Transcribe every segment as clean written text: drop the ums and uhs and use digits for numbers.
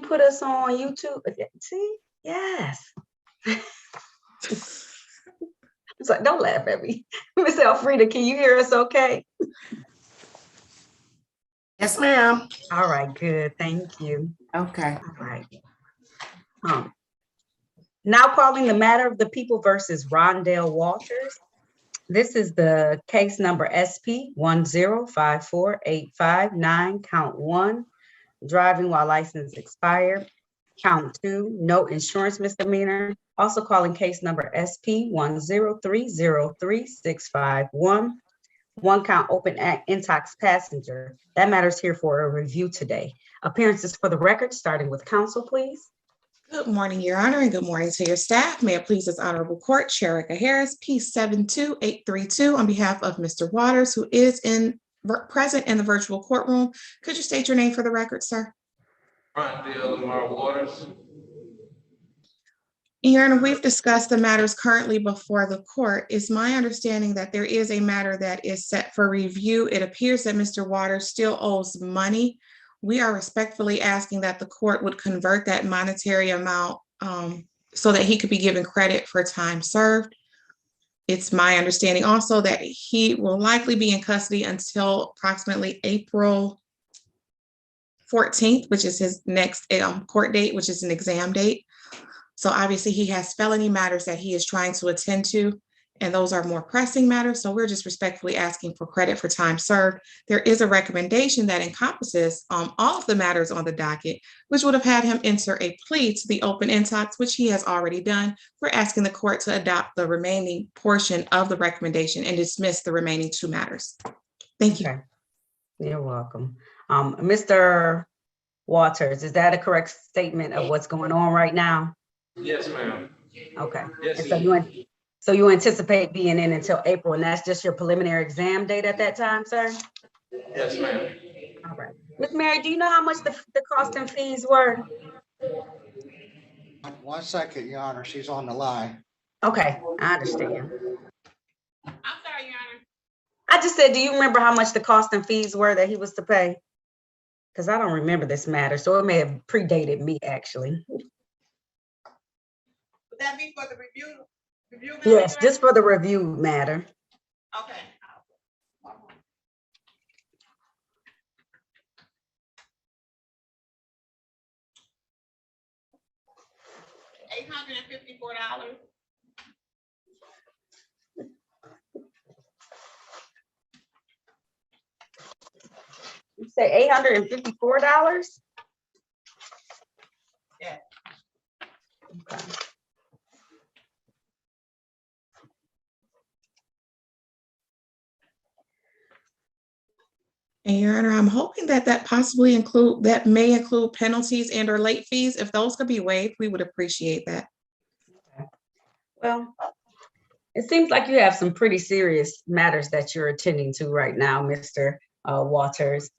put us on YouTube? See? Yes. So don't laugh at me. Miss Elfrida, can you hear us okay? Yes, ma'am. All right, good. Thank you. Okay. All right. Now calling the matter of the people versus Rondell Walters. This is the case number SP 1054859, count 1, driving while license expired. Count 2, no insurance misdemeanor. Also calling case number SP 1030361, 1 count open act intox passenger. That matter's here for a review today. Appearances for the record, starting with counsel, please. Good morning, Your Honor, and good morning to your staff. May it please this honorable court, Sherika Harris, P72832, on behalf of Mr. Waters, who is present in the virtual courtroom. Could you state your name for the record, sir? Lamar Waters. Your Honor, we've discussed the matters currently before the court. It's my understanding that there is a matter that is set for review. It appears that Mr. Waters still owes money. We are respectfully asking that the court would convert that monetary amount so that he could be given credit for time served. It's my understanding also that he will likely be in custody until approximately April 14th, which is his next court date, which is an exam date. So obviously he has felony matters that he is trying to attend to, and those are more pressing matters. So we're just respectfully asking for credit for time served. There is a recommendation that encompasses all of the matters on the docket, which would have had him enter a plea to the open intox, which he has already done. We're asking the court to adopt the remaining portion of the recommendation and dismiss the remaining 2 matters. Thank you. Okay. You're welcome. Mr. Waters, is that a correct statement of what's going on right now? Yes, ma'am. Okay. Yes, So you anticipate being in until April, and that's just your preliminary exam date at that time, sir? yes, ma'am. All right. Miss Mary, do you know how much the cost and fees were? 1 second, Your Honor, she's on the line. Okay, I understand. I'm sorry, Your Honor. I just said, do you remember how much the cost and fees were that he was to pay? Because I don't remember this matter, so it may have predated me, actually. Would that be for the review? Yes, just for the review matter. Okay. $854. You say $854? Yeah. Okay. And Your Honor, I'm hoping that may include penalties and or late fees. If those could be waived, we would appreciate that. Okay. Well, it seems like you have some pretty serious matters that you're attending to right now, Mr. Waters,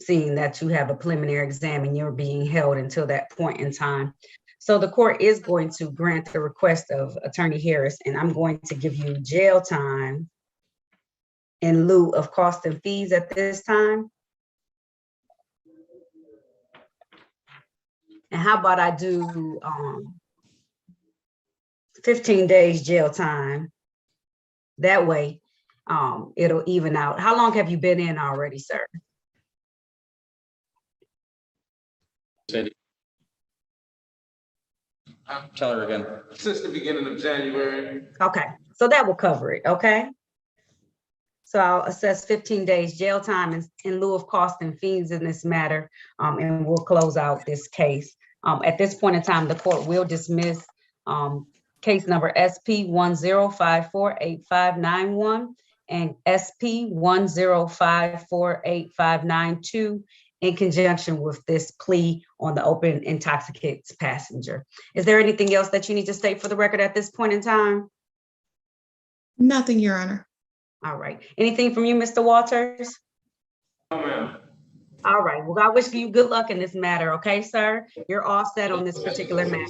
seeing that you have a preliminary exam and you're being held until that point in time. So the court is going to grant the request of Attorney Harris, and I'm going to give you jail time in lieu of cost and fees at this time. And how about I do 15 days jail time? That way, it'll even out. How long have you been in already, sir? Tell her again. Since the beginning of January. Okay, so that will cover it, okay? So I'll assess 15 days jail time in lieu of cost and fees in this matter, and we'll close out this case. At this point in time, the court will dismiss case number SP 1054859 and SP 1054859 in conjunction with this plea on the open intoxicates passenger. Is there anything else that you need to state for the record at this point in time? Nothing, Your Honor. All right. Anything from you, Mr. Waters? No, ma'am. All right. Well, I wish you good luck in this matter. Okay, sir? You're all set on this particular matter.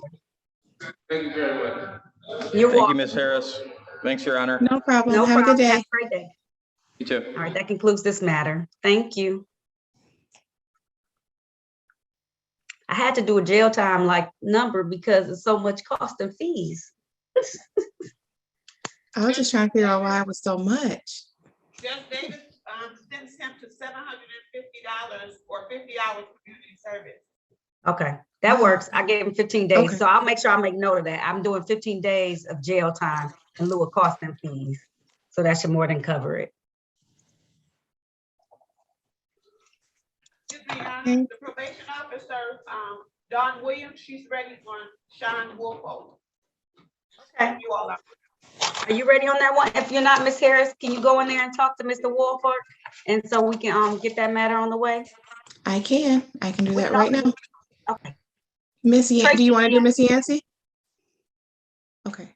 Thank you very much. You're Thank you, welcome. Ms. Harris. Thanks, Your Honor. No problem. No Have problem. a good day. Have a great day. You too. All right. That concludes this matter. Thank you. I had to do a jail time like number because it's so much cost and fees. I was just trying to figure out why it was so much. Judge Davis, sentenced him to $750 for 50 hours community service. Okay, that works. I gave him 15 days. Okay. So I'll make sure I make note of that. I'm doing 15 days of jail time in lieu of cost and fees. So that should more than cover it. Excuse me, Your Honor, Okay. the probation officer, Dawn Williams, she's ready for Sean Woolfolk. Okay. You all are. Are you ready on that one? If you're not, Ms. Harris, can you go in there and talk to Mr. Wolford? And so we can get that matter on the way? I can do We that can right also- now. Okay. Miss Yancey, Tracy, do you want to do Miss Yancey? Okay.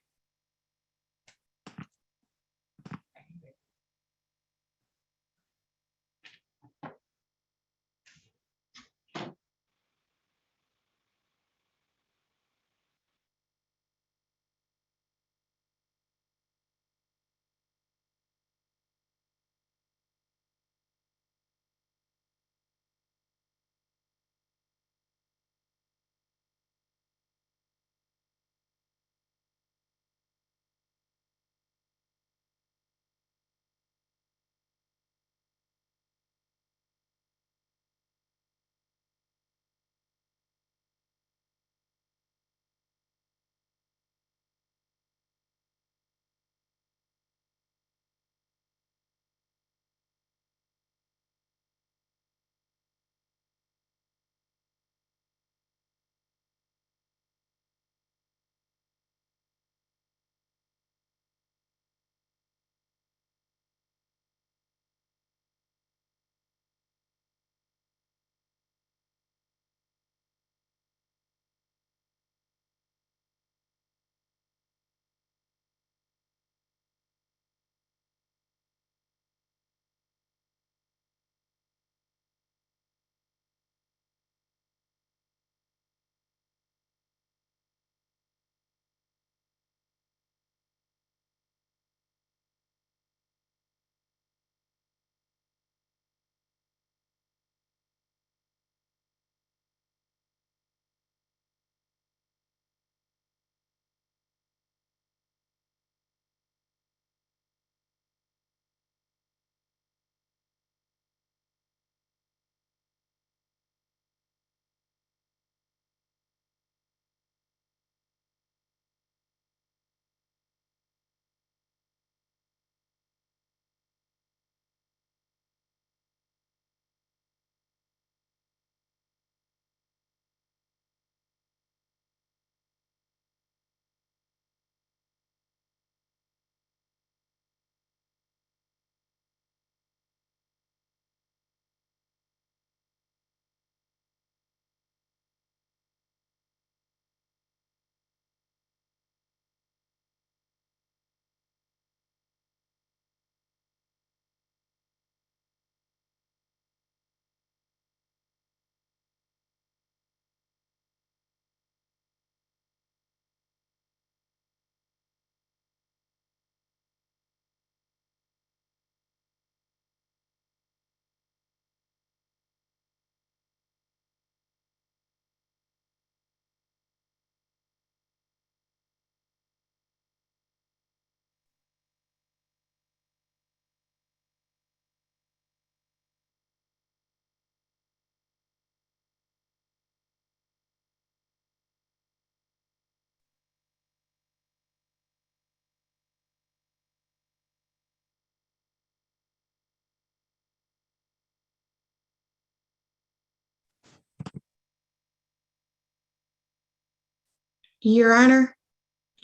Your Honor,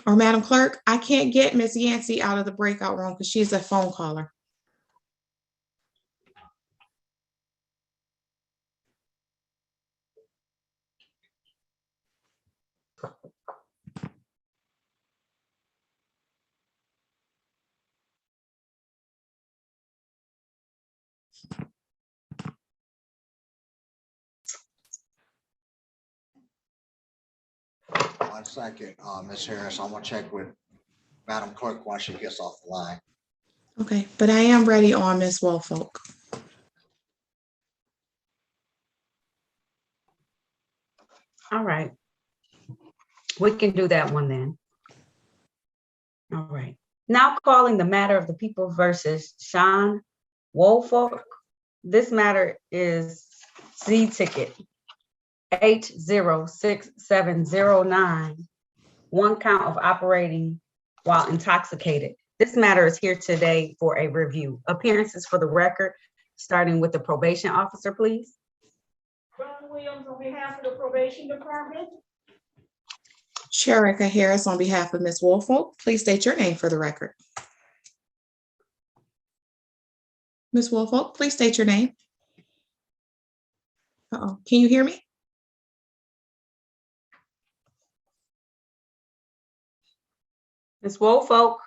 or Madam Clerk, I can't get Miss Yancey out of the breakout room because she's a phone caller. One second, Ms. Harris, I'm gonna check with Madam Clerk once she gets off the line. Okay, but I am ready on Miss Woolfolk. All right. We can do that one then. All right. Now calling the matter of the people versus Sean Woolfolk. This matter is Z ticket 806709, one count of operating while intoxicated. This matter is here today for a review. Appearances for the record, starting with the probation officer, please. Ron Williams on behalf of the probation department. Sharika Harris on behalf of Ms. Woolfolk, please state your name for the record. Ms. Woolfolk, please state your name. Uh-oh, can you hear me? Ms. Woolfolk.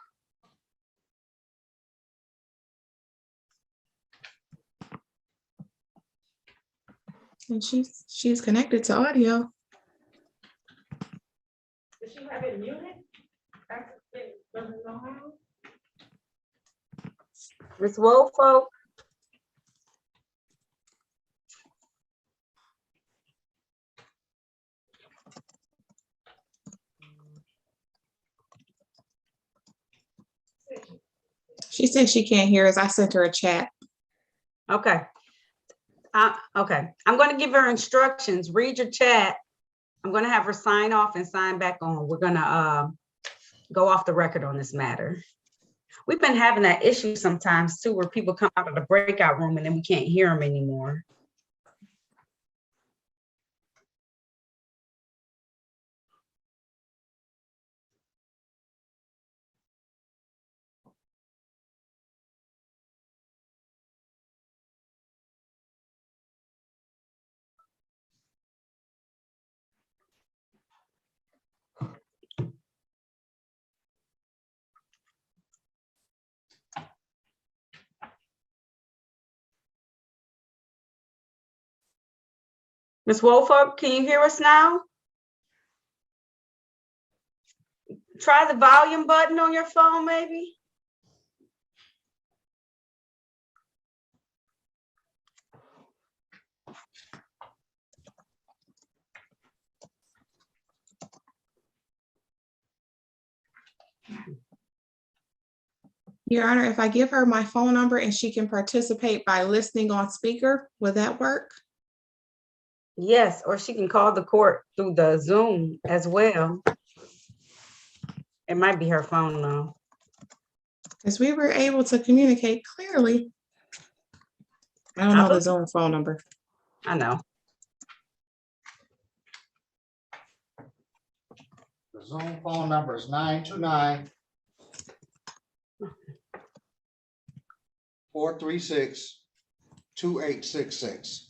And she's connected to audio. Does she have it muted? Doesn't know how? Ms. Woolfolk. She said she can't hear us. I sent her a chat. Okay. Okay. I'm going to give her instructions. Read your chat. I'm going to have her sign off and sign back on. We're going to go off the record on this matter. We've been having that issue sometimes too, where people come out of the breakout room and then we can't hear them anymore. Ms. Woolfolk, can you hear us now? Try the volume button on your phone, maybe. Your Honor, if I give her my phone number and she can participate by listening on speaker, would that work? Yes, or she can call the court through the Zoom as well. It might be her phone though. Because we were able to communicate clearly. I don't know the Zoom phone number. I know. The Zoom phone number is 929-436-2866.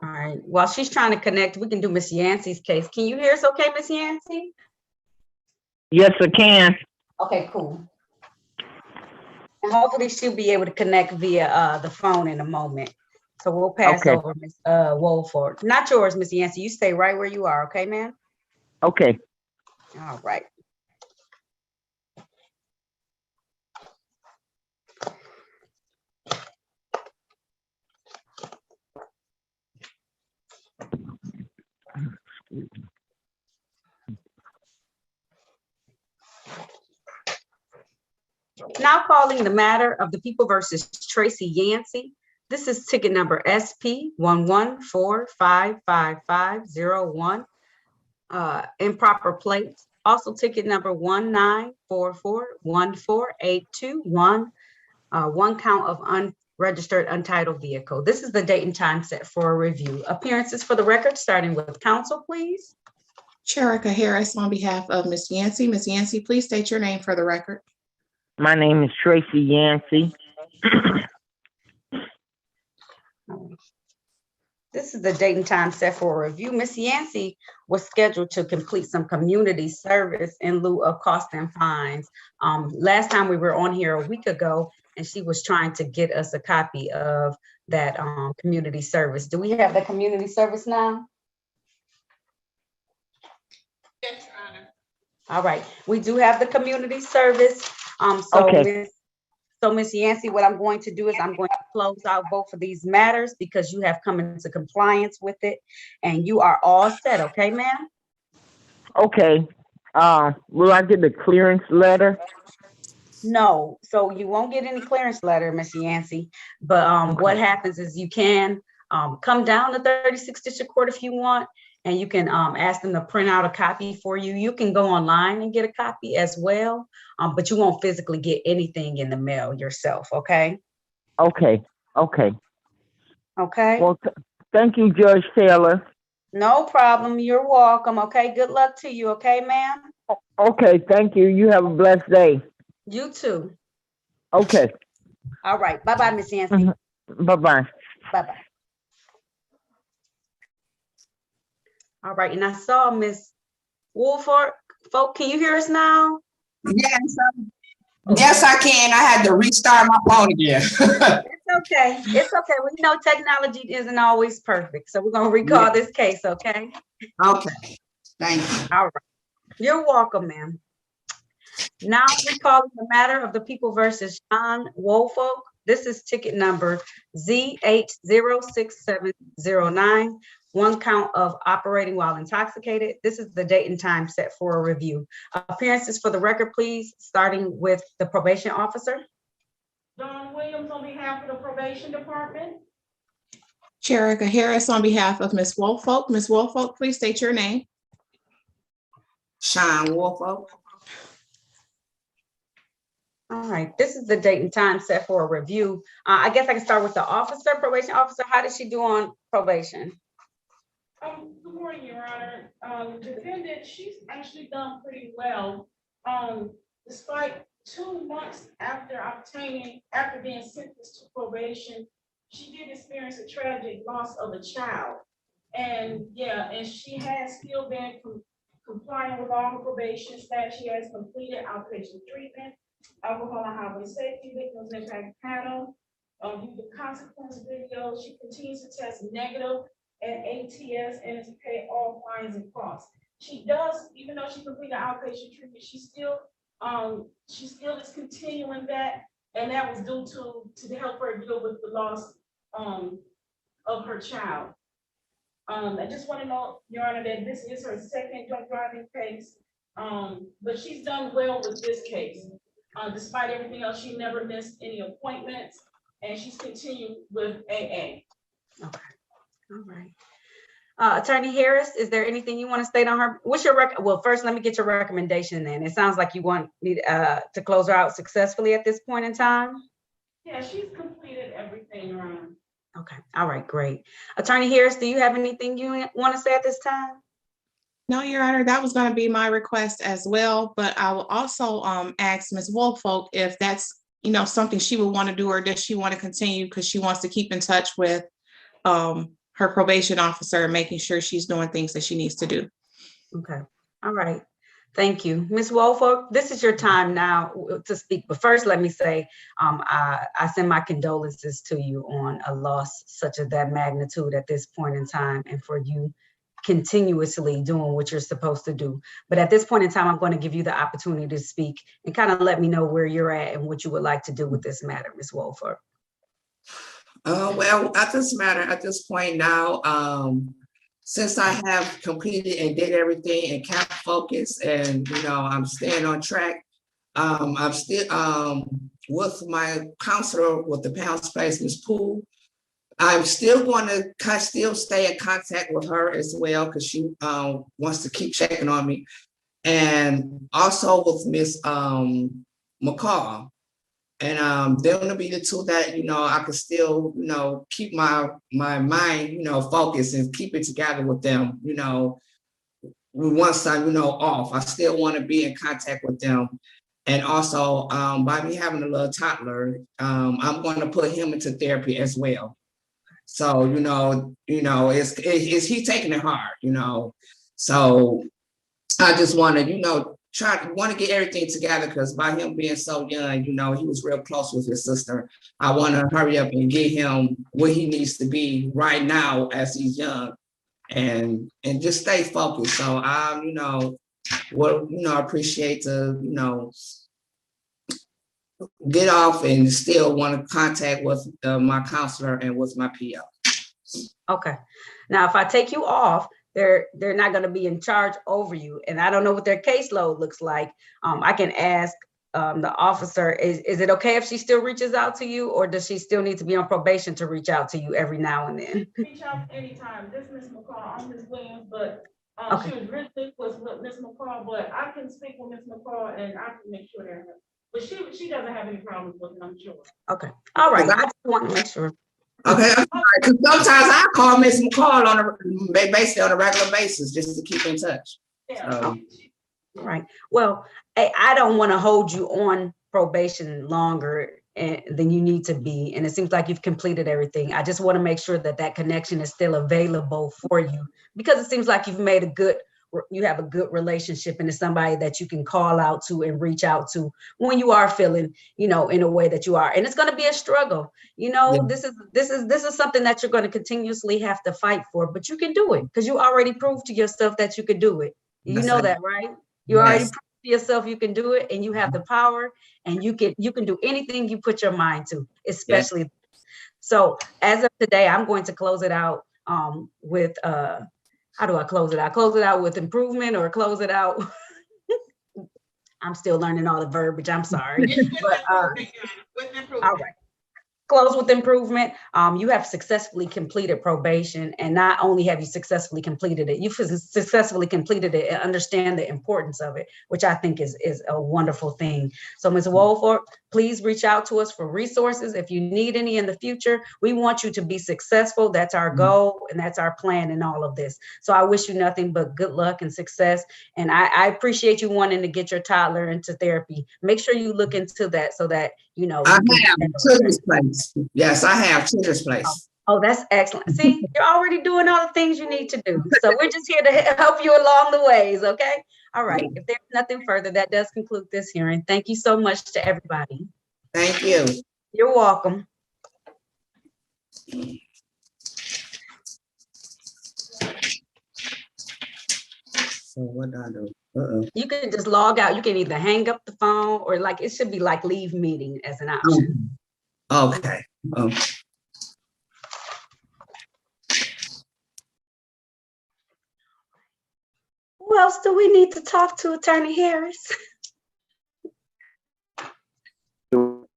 All right, while she's trying to connect, we can do Miss Yancey's case. Can you hear us okay, Miss Yancey? Yes, I can. Okay, cool. And hopefully she'll be able to connect via the phone in a moment. So we'll pass Okay. over Miss Wolford. Not yours, Miss Yancey. You stay right where you are, okay, ma'am? Okay. All right. Now calling the matter of the people versus Tracy Yancey. This is ticket number SP 114555501. Improper plates. Also ticket number 194414821. One count of unregistered untitled vehicle. This is the date and time set for a review. Appearances for the record, starting with counsel, please. Sherika Harris on behalf of Ms. Yancey. Ms. Yancey, please state your name for the record. My name is Tracy Yancey. This is the date and time set for a review. Ms. Yancey was scheduled to complete some community service in lieu of cost and fines. Last time we were on here a week ago, and she was trying to get us a copy of that community service. Do we have the community service now? Yes, Your Honor. All right, we do have the community service. Okay. Ms. Yancey, what I'm going to do is I'm going to close out both of these matters because you have come into compliance with it and you are all set, okay, ma'am? Okay. Will I get the clearance letter? No, so you won't get any clearance letter, Ms. Yancey, but what happens is you can come down to 36th District Court if you want, and you can ask them to print out a copy for you. You can go online and get a copy as well, but you won't physically get anything in the mail yourself, okay? Okay. Okay. Okay, Well, thank you, Judge Taylor. no problem. You're welcome, okay? Good luck to you, okay, ma'am? Okay. Thank you. You have a blessed day. You too. Okay. All right, bye-bye, Ms. Yancey. Bye-bye. Bye-bye. All right, and I saw Miss Wolford. Folk, can you hear us now? Yes, yes, I can. I had to restart my phone again. It's okay. It's okay. We know technology isn't always perfect, so we're gonna recall this case, okay? Okay, thank you. All right. You're welcome, ma'am. Now recalling the matter of the people versus Sean Woolfolk. This is ticket number Z806709. One count of operating while intoxicated. This is the date and time set for a review. Appearances for the record, please, starting with the probation officer. Dawn Williams on behalf of the probation department. Sherika Harris on behalf of Ms. Woolfolk. Ms. Woolfolk, please state your name. Sean Wolfo. All right, this is the date and time set for a review. I guess I can start with the officer, probation officer. How did she do on probation? Good morning, Your Honor. Defendant, she's actually done pretty well. Despite 2 months after being sentenced to probation, she did experience a tragic loss of a child. And yeah, and she has still been complying with all her probation staff. She has completed outpatient treatment, alcohol and highway safety, victims impact panel, viewed the consequence video. She continues to test negative at ATS and to pay all fines and costs. She does, even though she completed outpatient treatment, she still is continuing that, and that was due to help her deal with the loss of her child. I just want to know, Your Honor, that this is her second drunk driving case, but she's done well with this case. Despite everything else, she never missed any appointments, and she's continued with AA. Okay, all right. Attorney Harris, is there anything you want to state on her? What's your well, first, let me get your recommendation then. It sounds like you want me to close her out successfully at this point in time. Yeah, she's completed everything, Your Honor. Okay, all right, great. Attorney Harris, do you have anything you want to say at this time? No, Your Honor, that was going to be my request as well, but I will also ask Ms. Woolfolk if that's, something she would want to do, or does she want to continue because she wants to keep in touch with her probation officer and making sure she's doing things that she needs to do. Okay, all right. Thank you. Ms. Woolfolk, this is your time now to speak. But first, let me say, I send my condolences to you on a loss such as that magnitude at this point in time, and for you continuously doing what you're supposed to do. But at this point in time, I'm going to give you the opportunity to speak and kind of let me know where you're at and what you would like to do with this matter, Ms. Woolfolk. Well, at this point now, since I have completed and did everything and kept focused and, I'm staying on track, I'm still, with my counselor with the Pounds Place, Ms. Poole, I'm still going to still stay in contact with her as well because she wants to keep checking on me. And also with Miss McCall. And they're gonna be the two that, I could still, keep my mind, focused and keep it together with them, once I'm, off. I still want to be in contact with them. And also, by me having a little toddler, I'm going to put him into therapy as well. So, is he taking it hard, So I just want to, want to get everything together because by him being so young, he was real close with his sister. I want to hurry up and get him where he needs to be right now as he's young and just stay focused. So I appreciate the, get off and still want to contact with my counselor and with my PO. Okay. Now, if I take you off, they're not going to be in charge over you. And I don't know what their caseload looks like. I can ask the officer, is it okay if she still reaches out to you, or does she still need to be on probation to reach out to you every now and then? Reach out anytime. This is Ms. McCall, I'm Ms. Williams, but Okay. she was really close with Ms. McCall, but I can speak with Ms. McCall and I can make sure that, but she doesn't have any problems with it, I'm sure. Okay. All right. I just want to make sure. Okay, I'm sorry, because sometimes I call Miss McCall basically on a regular basis just to keep in touch. Yeah. So. All right. Well, I don't want to hold you on probation longer than you need to be. And it seems like you've completed everything. I just want to make sure that that connection is still available for you, because it seems like you have a good relationship and it's somebody that you can call out to and reach out to when you are feeling, in a way that you are. And it's going to be a struggle. Yeah. This is something that you're going to continuously have to fight for, but you can do it because you already proved to yourself that you could do it. You know that, right? You already proved to yourself you can do it, and you have the power, and you can do anything you put your mind to, especially. Yes. So as of today, I'm going to close it out with how do I close it out? Close it out with improvement, or close it out? I'm still learning all the verbiage. I'm sorry. But, all right. Close with improvement. You have successfully completed probation, and not only have you successfully completed it, you've successfully completed it and understand the importance of it, which I think is a wonderful thing. So Ms. Woolfolk, please reach out to us for resources if you need any in the future. We want you to be successful. That's our goal, and that's our plan in all of this. So I wish you nothing but good luck and success. And I appreciate you wanting to get your toddler into therapy. Make sure you look into that so that, I have Children's Place. Yes, I have Children's Place. Oh, that's excellent. See, you're already doing all the things you need to do. So we're just here to help you along the ways, okay? All right. If there's nothing further, that does conclude this hearing. Thank you so much to everybody. Thank you. You're welcome. So what do I do? You can just log out. You can either hang up the phone, or it should be like leave meeting as an option. Okay. Who else do we need to talk to, Attorney Harris? It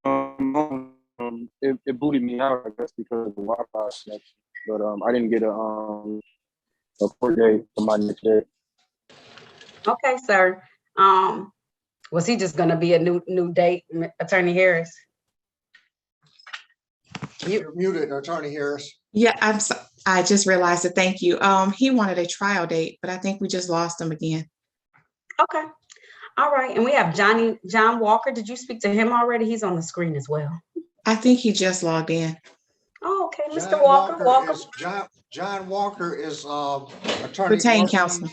booted me out, I guess, because of the Wi-Fi connection. But I didn't get a court date for my next day. Okay, sir. Was he just gonna be a new date, Attorney Harris? You're muted, Attorney Harris. Yeah, I just realized it. Thank you. He wanted a trial date, but I think we just lost him again. Okay. All right. And we have John Walker. Did you speak to him already? He's on the screen as well. I think he just logged in. Oh, okay, Mr. John Walker, welcome. is, John Walker is, Attorney. Retained Wamberly. counsel.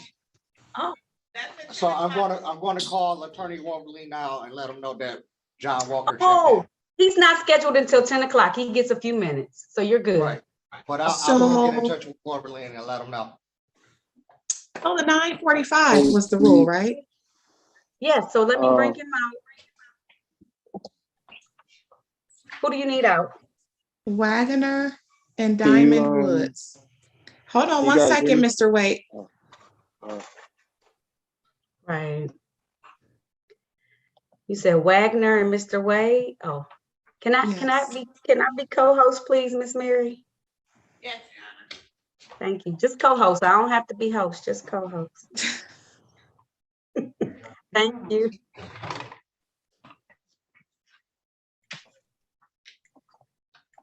Oh, So I'm gonna call Attorney Wamberly now and let him know that John Walker checked in. oh, he's not scheduled until 10 o'clock. He gets a few minutes, so you're good. Right, but I'm gonna get in So, touch with Wamberly and let him know. oh, the 9:45 was the rule, right? Yes, so let me bring him out. Who do you need out? Wagner and Can you, Diamond Woods. Hold on you one guys hear second, me? Mr. Wade. Right. You said Wagner and Mr. Wade. Oh, can I be co-host, please, Miss Mary? Yes. Thank you. Just co-host. I don't have to be host, just co-host. Thank you.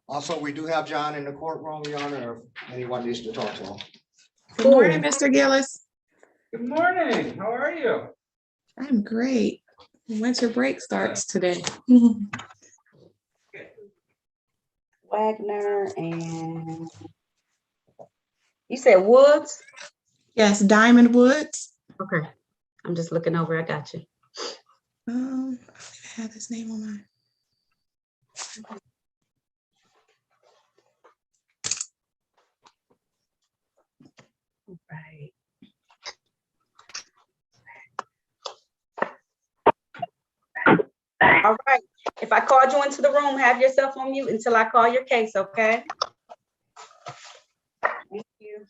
Also, we do have John in the courtroom, Your Honor, if anyone needs to talk to him. Good morning, Mr. Gillis. Good morning. How are you? I'm great. Winter break starts today. Wagner and you said Woods? Yes, Diamond Woods. Okay. I'm just looking over. I got you. I believe I have his name on mine. Right. All right. If I called you into the room, have yourself on mute until I call your case, okay? Thank you.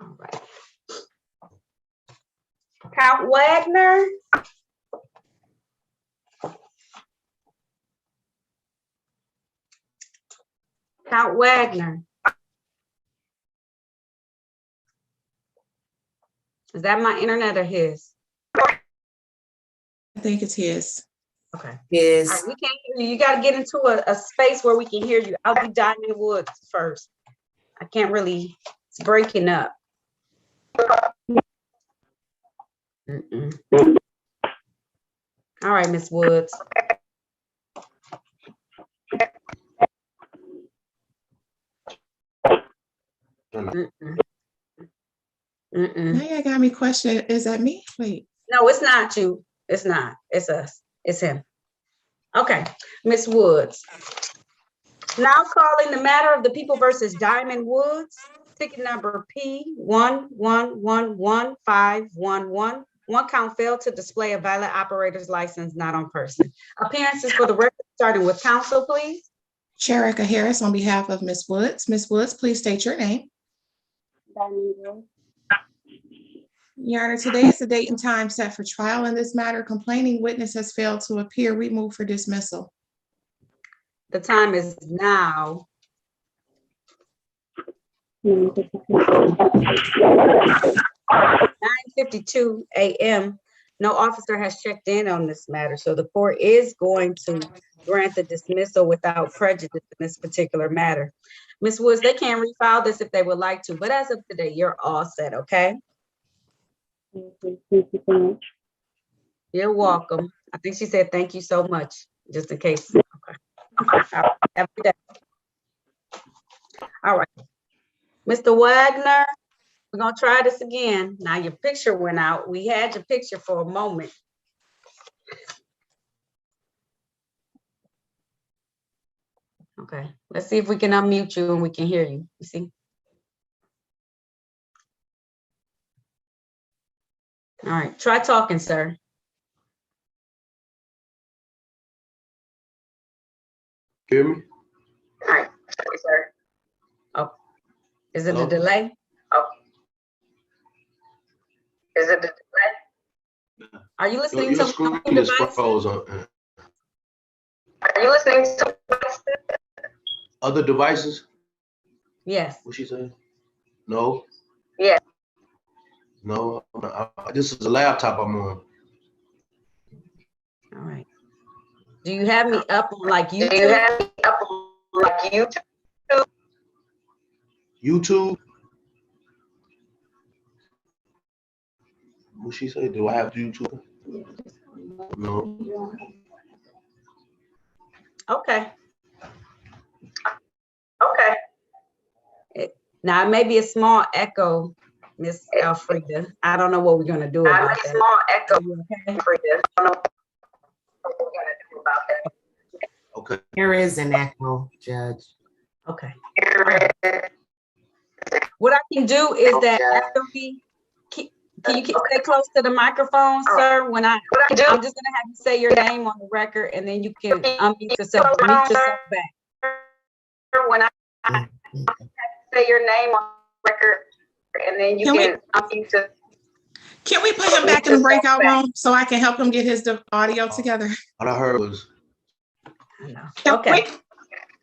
All right. Count Wagner. Count Wagner. Is that my internet or his? I think it's his. Okay. Yes. All right, we can't hear you. You got to get into a space where we can hear you. I'll do Diamond Woods first. I can't really, it's breaking up. All right, Miss Woods. Now you got me questioning, is that me? Wait. No, it's not you. It's not. It's us. It's him. Okay, Miss Woods. Now calling the matter of the people versus Diamond Woods, ticket number P1111511. One count failed to display a valid operator's license not on person. Appearances for the record, starting with counsel, please. Sherika Harris on behalf of Ms. Woods. Ms. Woods, please state your name. Your Honor, today is the date and time set for trial in this matter. Complaining witness has failed to appear. We move for dismissal. The time is now 9:52 a.m. No officer has checked in on this matter, so the court is going to grant the dismissal without prejudice in this particular matter. Ms. Woods, they can refile this if they would like to, but as of today, you're all set, okay? Thank you so much. You're welcome. I think she said thank you so much, just in case. Okay. All right. Have a good day. All right. Mr. Wagner, we're gonna try this again. Now your picture went out. We had your picture for a moment. Okay, let's see if we can unmute you and we can hear you. You see? All right, try talking, sir. Hear me? All right, sorry, sir. Oh, is it Hello? a delay? Oh. Is it a delay? Are you listening Your to screen multiple is devices? froze on Are you listening to other devices. Yes. What she saying? No. Yes. No. This is a laptop I'm on. All right. Do you have me up on like Do you YouTube? have me up on like YouTube? YouTube? What she say? Do I have YouTube? No. Okay. Okay. Now it may be a small echo, Miss Elfrida. I don't know what we're gonna do I about make a that. small echo Are you okay? for you. I don't know what we're gonna do about that. Okay. There is an echo, Judge. Okay. What I can do is that after can you stay close to the microphone, sir? When I'm just gonna have you say your name on the record, and then you can unmute yourself, mute yourself back. When I say your name on record, and then you can unmute yourself. Can we put him back in the breakout room so I can help him get his audio together? What I heard was. Okay.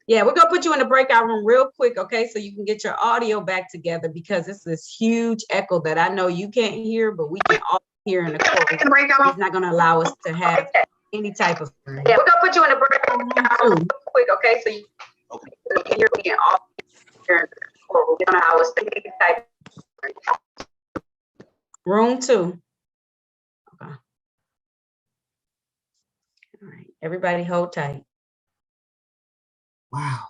Yeah, we're gonna put you in the breakout room real quick, okay? So you can get your audio back together because it's this huge echo that I know you can't hear, but we can all hear in the courtroom. It's not gonna allow us to have any type of. Yeah, we're gonna put you in the breakout room real quick, okay? So you can hear me all here in the courtroom. We're gonna allow us to any type. Room 2. Okay. All right, everybody hold tight. Wow.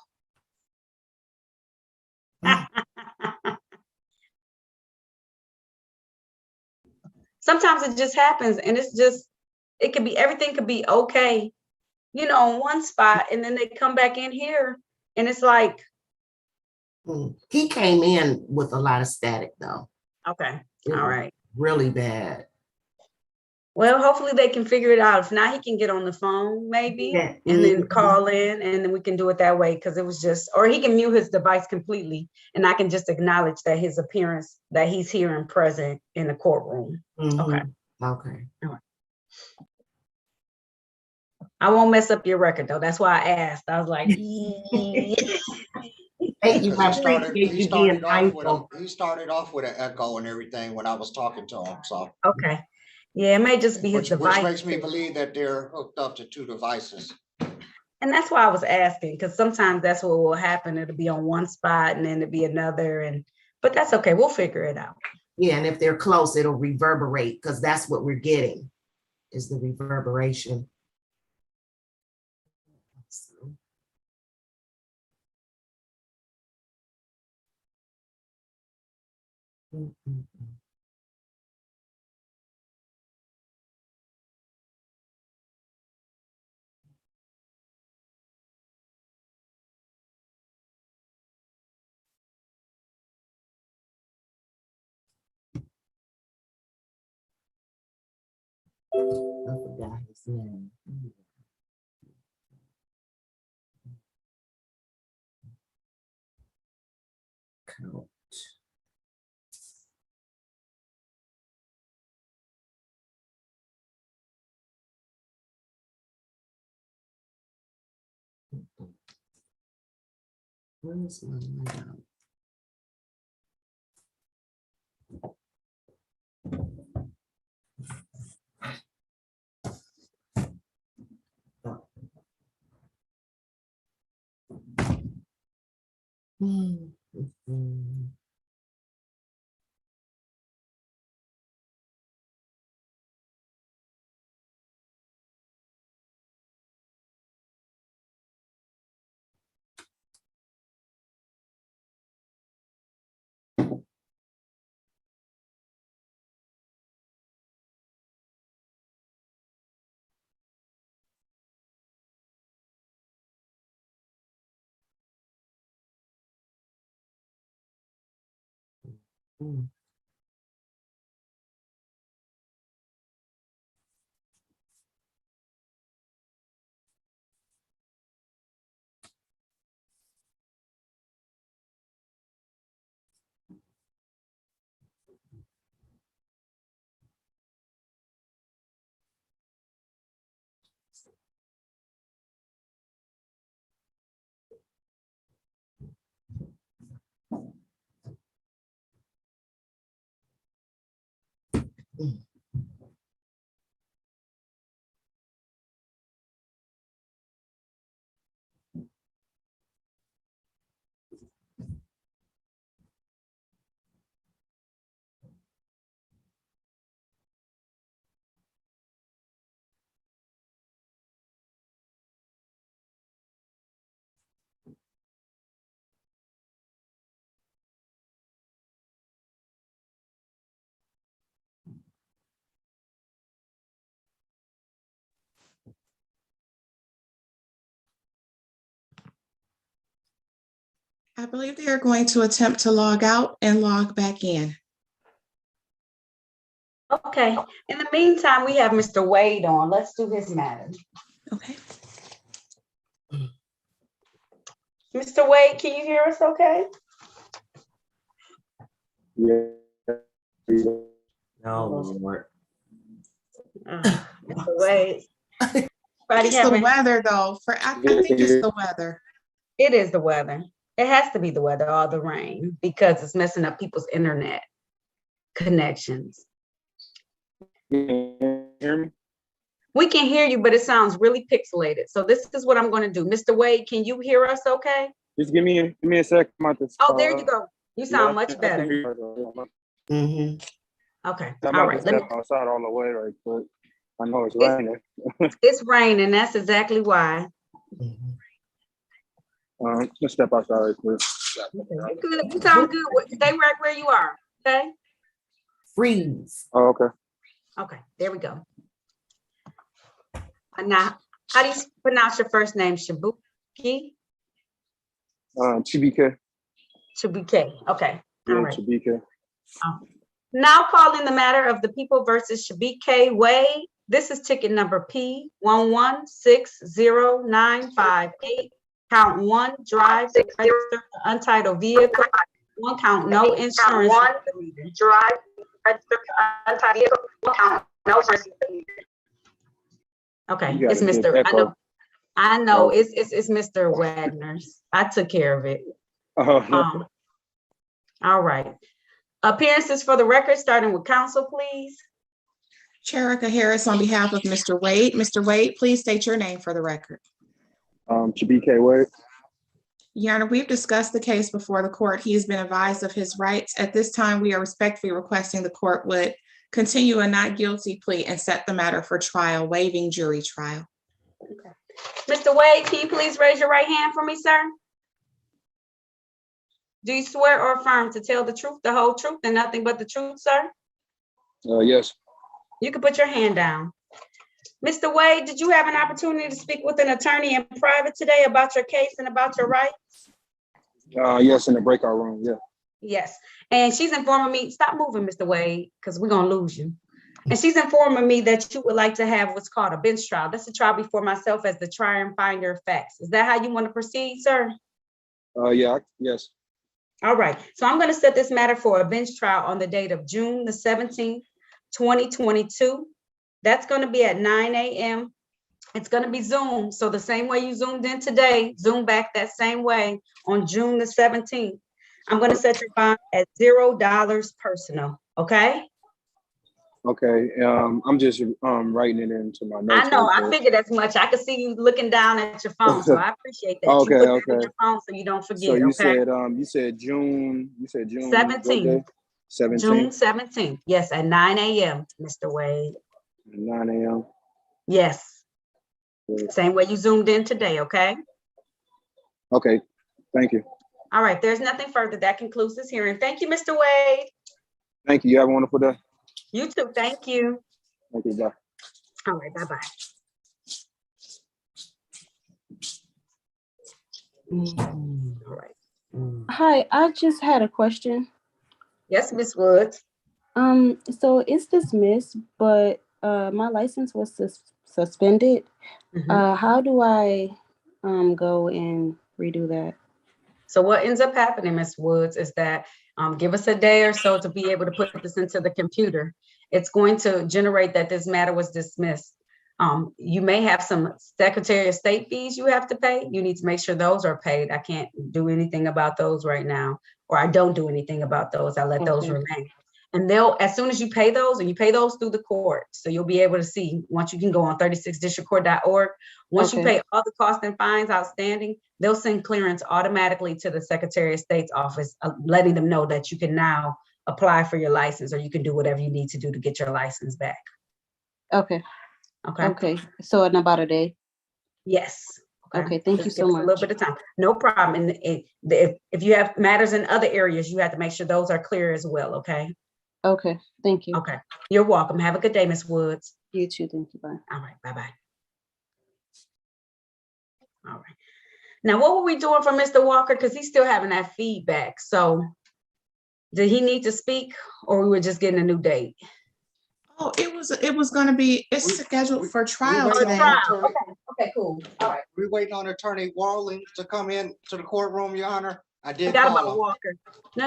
Sometimes it just happens, and it could be, everything could be okay, you know, in one spot, and then they come back in here, and it's like. He came in with a lot of static, though. Okay, all right. Really bad. Well, hopefully they can figure it out. If not, he can get on the phone maybe, Yeah. and then call in, and then we can do it that way, because it was just, or he can mute his device completely, and I can just acknowledge that his appearance, that he's here and present in the courtroom. Okay. Okay. All right. I won't mess up your record though. That's why I asked. I was like, Thank you. He started off with an echo and everything when I was talking to him. So okay. Yeah, it may just be his device. Which makes me believe that they're hooked up to 2 devices. And that's why I was asking, because sometimes that's what will happen. It'll be on one spot and then it'll be another, but that's okay. We'll figure it out. Yeah, and if they're close, it'll reverberate, because that's what we're getting, is the reverberation. I forgot his name. Count. Where's my layout? I believe they are going to attempt to log out and log back in. Okay, in the meantime, we have Mr. Wade on. Let's do his matter. Okay. Mr. Wade, can you hear us okay? Yeah. No, Lord. Mr. Wade. It's the weather though. I think it's the weather. It is the weather. It has to be the weather or the rain because it's messing up people's internet connections. Can you hear me? We can hear you, but it sounds really pixelated. So this is what I'm going to do. Mr. Wade, can you hear us okay? Just give me a second. Oh, there you go. You sound much better. Mm-hmm. Okay. I'm All about right. to step outside all the way right quick. I know it's raining. It's raining. That's exactly why. Let's step outside right quick. You good. You sound good. Stay right where you are. Okay. Freeze. Oh, okay. Okay. There we go. Now, how do you pronounce your first name? Shibuki? TBK. Shibuki. Okay. Yeah, All right. TBK. Now calling the matter of the people versus Shibuki Wade. This is ticket number P11609558. Count 1, drive, register untitled vehicle. 1 count, no insurance. One, drive, register, untitled vehicle. 1 count, no insurance. Okay, You got it's a good Mr. I know, Oh. it's Mr. Wagner's. I took care of it. Oh. All right. Appearances for the record, starting with counsel, please. Cherika Harris on behalf of Mr. Wade. Mr. Wade, please state your name for the record. TBK Wade. Your Honor, we've discussed the case before the court. He has been advised of his rights. At this time, we are respectfully requesting the court would continue a not guilty plea and set the matter for trial, waiving jury trial. Okay. Mr. Wade, can you please raise your right hand for me, sir? Do you swear or affirm to tell the truth, the whole truth, and nothing but the truth, sir? Yes. You can put your hand down. Mr. Wade, did you have an opportunity to speak with an attorney in private today about your case and about your rights? Yes, in the breakout room. Yeah. Yes. And she's informing me, stop moving, Mr. Wade, because we're going to lose you. And she's informing me that you would like to have what's called a bench trial. That's a trial before myself as the trier and finder of facts. Is that how you want to proceed, sir? Yeah. Yes. All right. So I'm going to set this matter for a bench trial on the date of June the 17th, 2022. That's going to be at 9 a.m. It's going to be Zoom. So the same way you Zoomed in today, Zoom back that same way on June the 17th. I'm going to set your bond at $0 personal. Okay. Okay. I'm just writing it into my notes. I know. right I quick. figured as much. I could see you looking down at your phone, so I appreciate that. Okay, you put that okay. in your phone so you don't forget. So you okay. said June. You said June 17th. 17th. June 17th. Yes, at 9 a.m. Mr. Wade. 9 a.m. Yes. Yeah. Same way you Zoomed in today. Okay. Okay. Thank you. All right. There's nothing further. That concludes this hearing. Thank you, Mr. Wade. Thank you. You have a wonderful day. You too. Thank you. Thank you. Bye. All right. Bye-bye. All right. Hi, I just had a question. Yes, Miss Woods. So it's dismissed, but my license was suspended. How do I go and redo that? So what ends up happening, Miss Woods, is that give us a day or so to be able to put this into the computer. It's going to generate that this matter was dismissed. You may have some Secretary of State fees you have to pay. You need to make sure those are paid. I can't do anything about those right now, or I don't do anything about those. I let those remain. And they'll, as soon as you pay those, and you pay those through the court, so you'll be able to see, once you can go on 36districtcourt.org. Once you pay all the costs and fines outstanding, they'll send clearance automatically to the Secretary of State's office, letting them know that you can now apply for your license, or you can do whatever you need to do to get your license back. Okay. Okay. Okay. So in about a day. Yes. Okay. Thank you so much. A little bit of time. No problem. And if you have matters in other areas, you have to make sure those are clear as well. Okay. Okay. Thank you. Okay. You're welcome. Have a good day, Miss Woods. You too. Thank you. Bye. All right. Bye-bye. All right. Now, what were we doing for Mr. Walker? Because he's still having that feedback. So did he need to speak or we were just getting a new date? Oh, it was gonna be, it's scheduled for trial waiting on today. Attorney- Okay, cool. All right. We waiting on Attorney Warling to come in to the courtroom, Your Honor. I did Forgot about call him. Walker. No.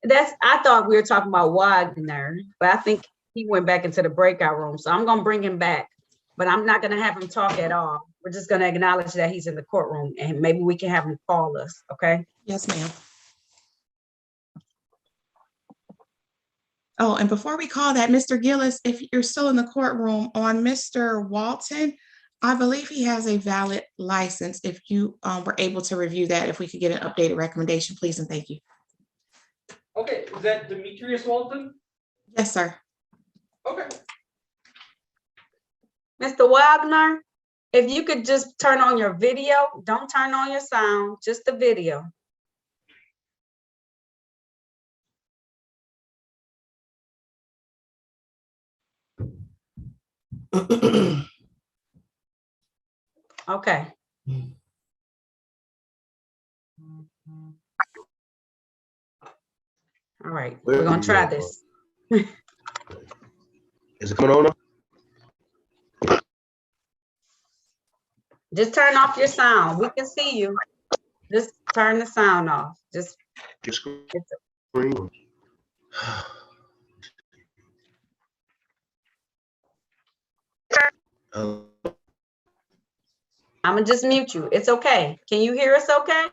Yeah. I thought we were talking about Wagner, but I think he went back into the breakout room. So I'm gonna bring him back, but I'm not gonna have him talk at all. We're just gonna acknowledge that he's in the courtroom and maybe we can have him call us, okay? Yes, ma'am. Oh, and before we call that, Mr. Gillis, if you're still in the courtroom on Mr. Walton, I believe he has a valid license. If you were able to review that, if we could get an updated recommendation, please and thank you. Okay, is that Demetrius Walton? Yes, sir. Okay. Mr. Wagner, if you could just turn on your video, don't turn on your sound, just the video. Okay. All right, we're gonna try this. Is it coming on? Just turn off your sound. We can see you. Just turn the sound off. Just Your screen. I'm gonna just mute you. It's okay. Can you hear us okay?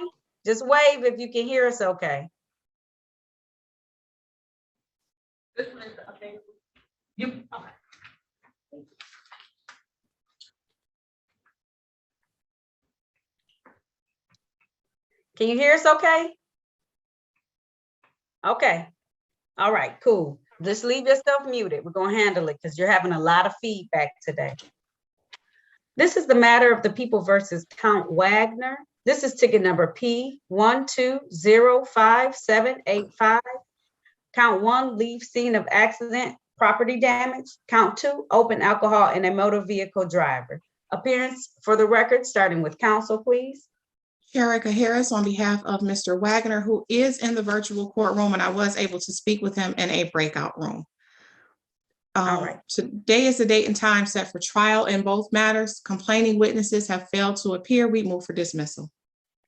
Just wave if you can hear us okay. Can you hear us okay? Okay. All right, cool. Just leave yourself muted. We're gonna handle it because you're having a lot of feedback today. This is the matter of the people versus Count Wagner. This is ticket number P1205785. Count 1, leave scene of accident, property damage. Count 2, open alcohol in a motor vehicle driver. Appearance for the record, starting with counsel, please. Sharika Harris on behalf of Mr. Wagner, who is in the virtual courtroom, and I was able to speak with him in a breakout room. All right. Today is the date and time set for trial in both matters. Complaining witnesses have failed to appear. We move for dismissal.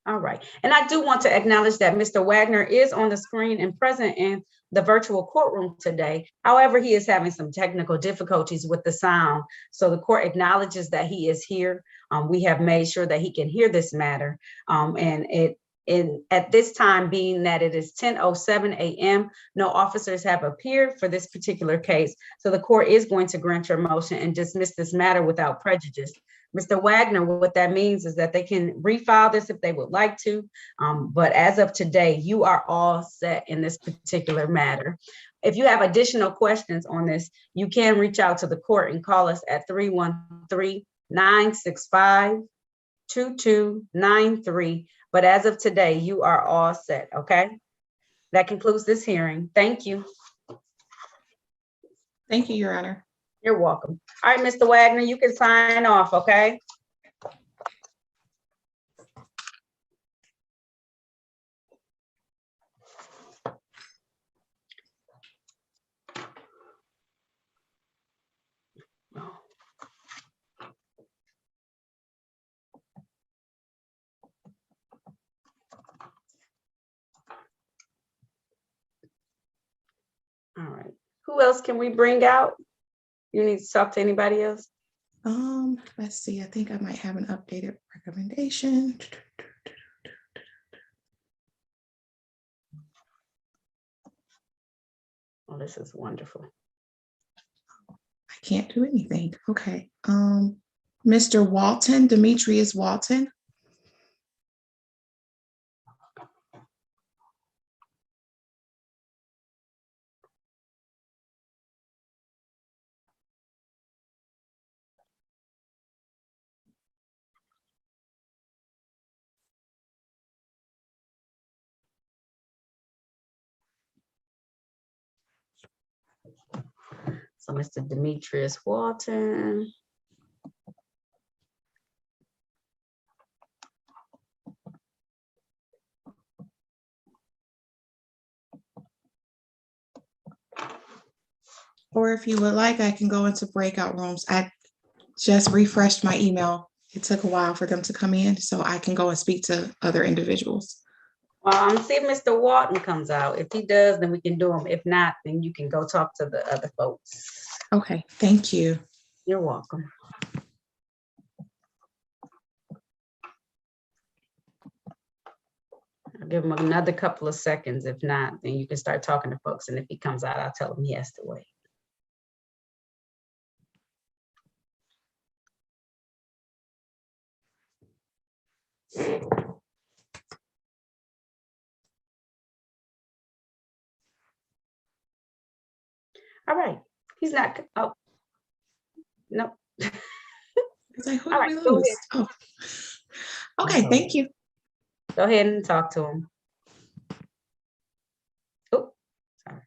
All right. And I do want to acknowledge that Mr. Wagner is on the screen and present in the virtual courtroom today. However, he is having some technical difficulties with the sound. So the court acknowledges that he is here. We have made sure that he can hear this matter. At this time, being that it is 10:07 a.m., no officers have appeared for this particular case. So the court is going to grant your motion and dismiss this matter without prejudice. Mr. Wagner, what that means is that they can refile this if they would like to. But as of today, you are all set in this particular matter. If you have additional questions on this, you can reach out to the court and call us at 313-965-2293. But as of today, you are all set, okay? That concludes this hearing. Thank you. Thank you, Your Honor. You're welcome. All right, Mr. Wagner, you can sign off, okay? All right. Who else can we bring out? You need to talk to anybody else? Let's see. I think I might have an updated recommendation. Oh, this is wonderful. I can't do anything. Okay. Mr. Walton, Demetrius Walton. So Mr. Demetrius Walton. Or if you would like, I can go into breakout rooms. I just refreshed my email. It took a while for them to come in, so I can go and speak to other individuals. Well, see if Mr. Walton comes out. If he does, then we can do him. If not, then you can go talk to the other folks. Okay, thank you. You're welcome. I'll give him another couple of seconds. If not, then you can start talking to folks. And if he comes out, I'll tell him he has to wait. All right. He's not. Oh, no. Who All did right, we go lose? ahead. Oh. Okay, thank you. Go ahead and talk to him. Oh, sorry.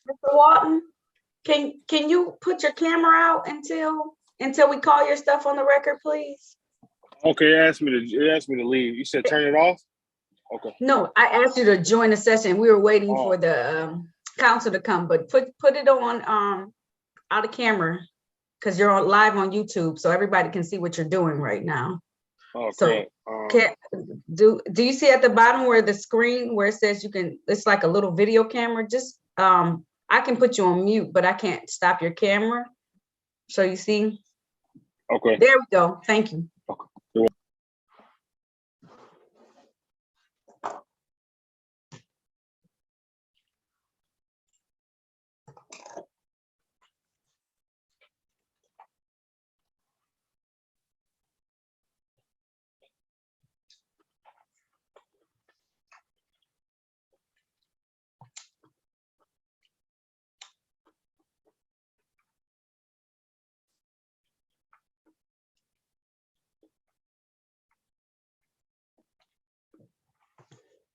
Mr. Walton, can you put your camera out until we call your stuff on the record, please? Okay, it asked me to leave. You said turn it off? Okay. No, I asked you to join the session. We were waiting for the council to come, but put it on out of camera because you're on live on YouTube, so everybody can see what you're doing right now. Okay. So do you see at the bottom where the screen where it says you can? It's like a little video camera. Just I can put you on mute, but I can't stop your camera. So you see? Okay. There we go. Thank you. Okay.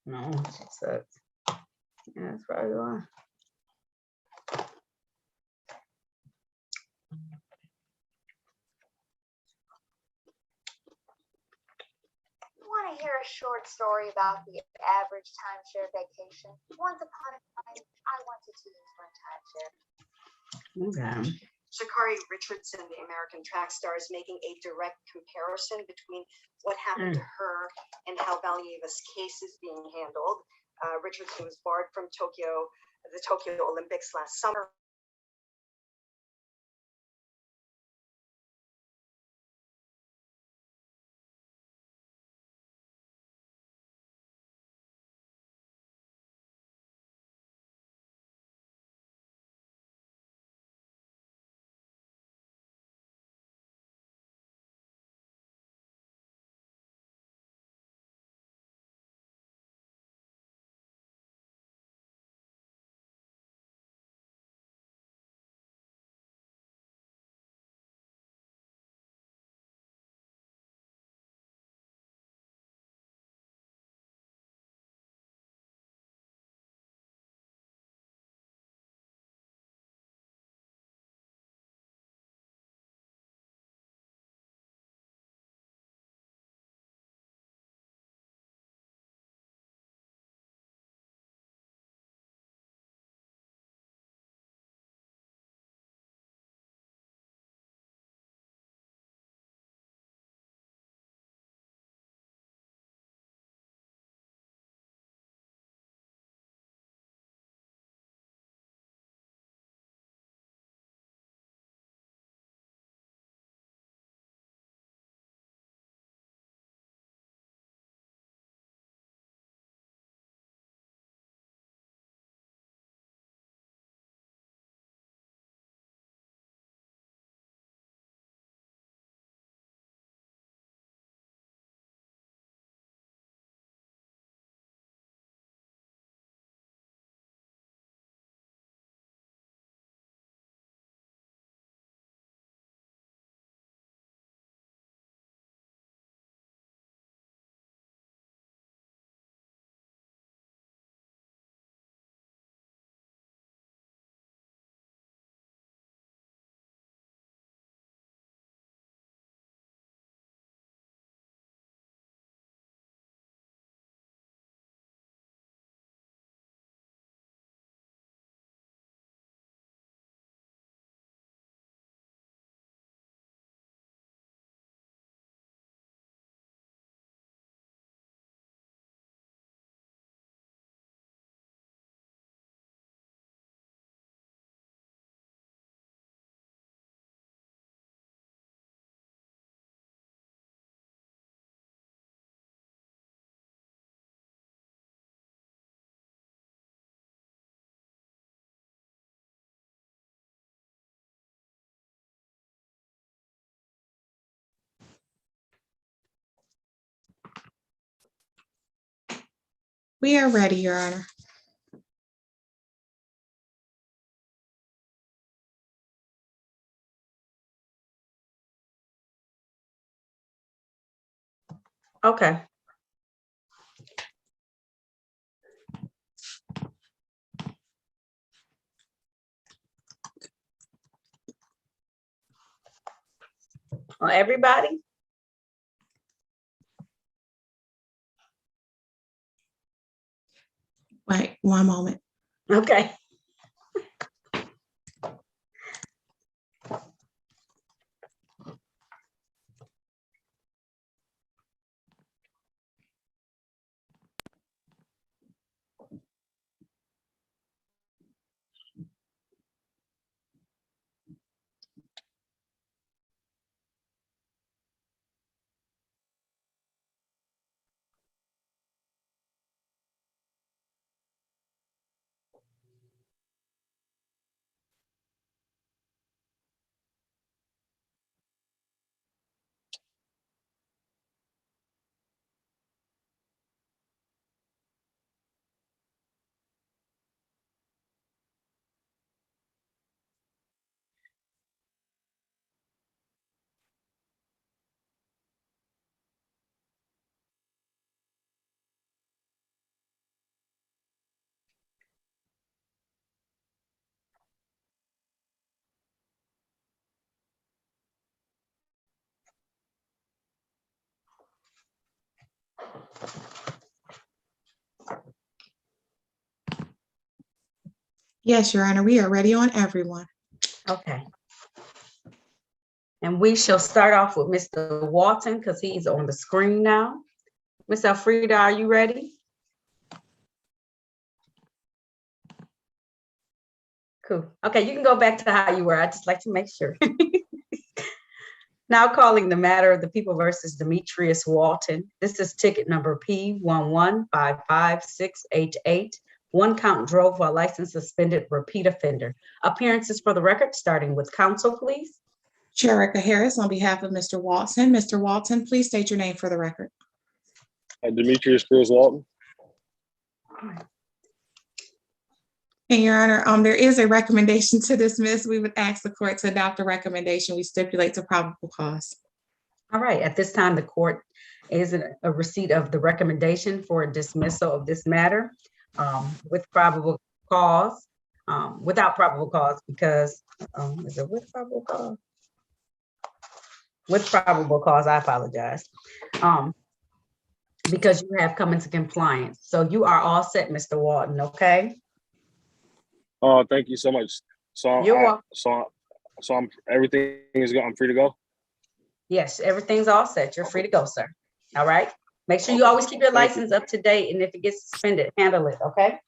No, she said. Yeah, that's probably why. Want to hear a short story about the average timeshare vacation? Once upon a time, I wanted to use my timeshare. Okay. Sha'Carri Richardson, the American track star, is making a direct comparison between what happened to her and how Valieva's case is being handled. Richardson was barred from the Tokyo Olympics last summer We are ready, Your Honor. Okay. Well, everybody? Wait, one moment. Okay. Yes, Your Honor, we are ready on everyone. Okay. And we shall start off with Mr. Walton because he's on the screen now. Ms. Elfrida, are you ready? Cool. Okay, you can go back to how you were. I just like to make sure. Now calling the matter of the people versus Demetrius Walton. This is ticket number P1155688. One count drove while license suspended, repeat offender. Appearances for the record, starting with counsel, please. Sherika Harris on behalf of Mr. Walton. Mr. Walton, please state your name for the record. Demetrius Chris Walton. And Your Honor, there is a recommendation to dismiss. We would ask the court to adopt the recommendation. We stipulate to probable cause. All right, at this time, the court is in a receipt of the recommendation for a dismissal of this matter with probable cause, without probable cause, because, is it with probable cause? With probable cause, I apologize. Because you have come into compliance. So you are all set, Mr. Walton, okay? Oh, thank you so much. So, You're welcome. I'm everything is good. I'm free to go. Yes, everything's all set. You're free to go, sir. All right. Make sure you always keep your Thank license up to date, and if it gets suspended, handle it, okay?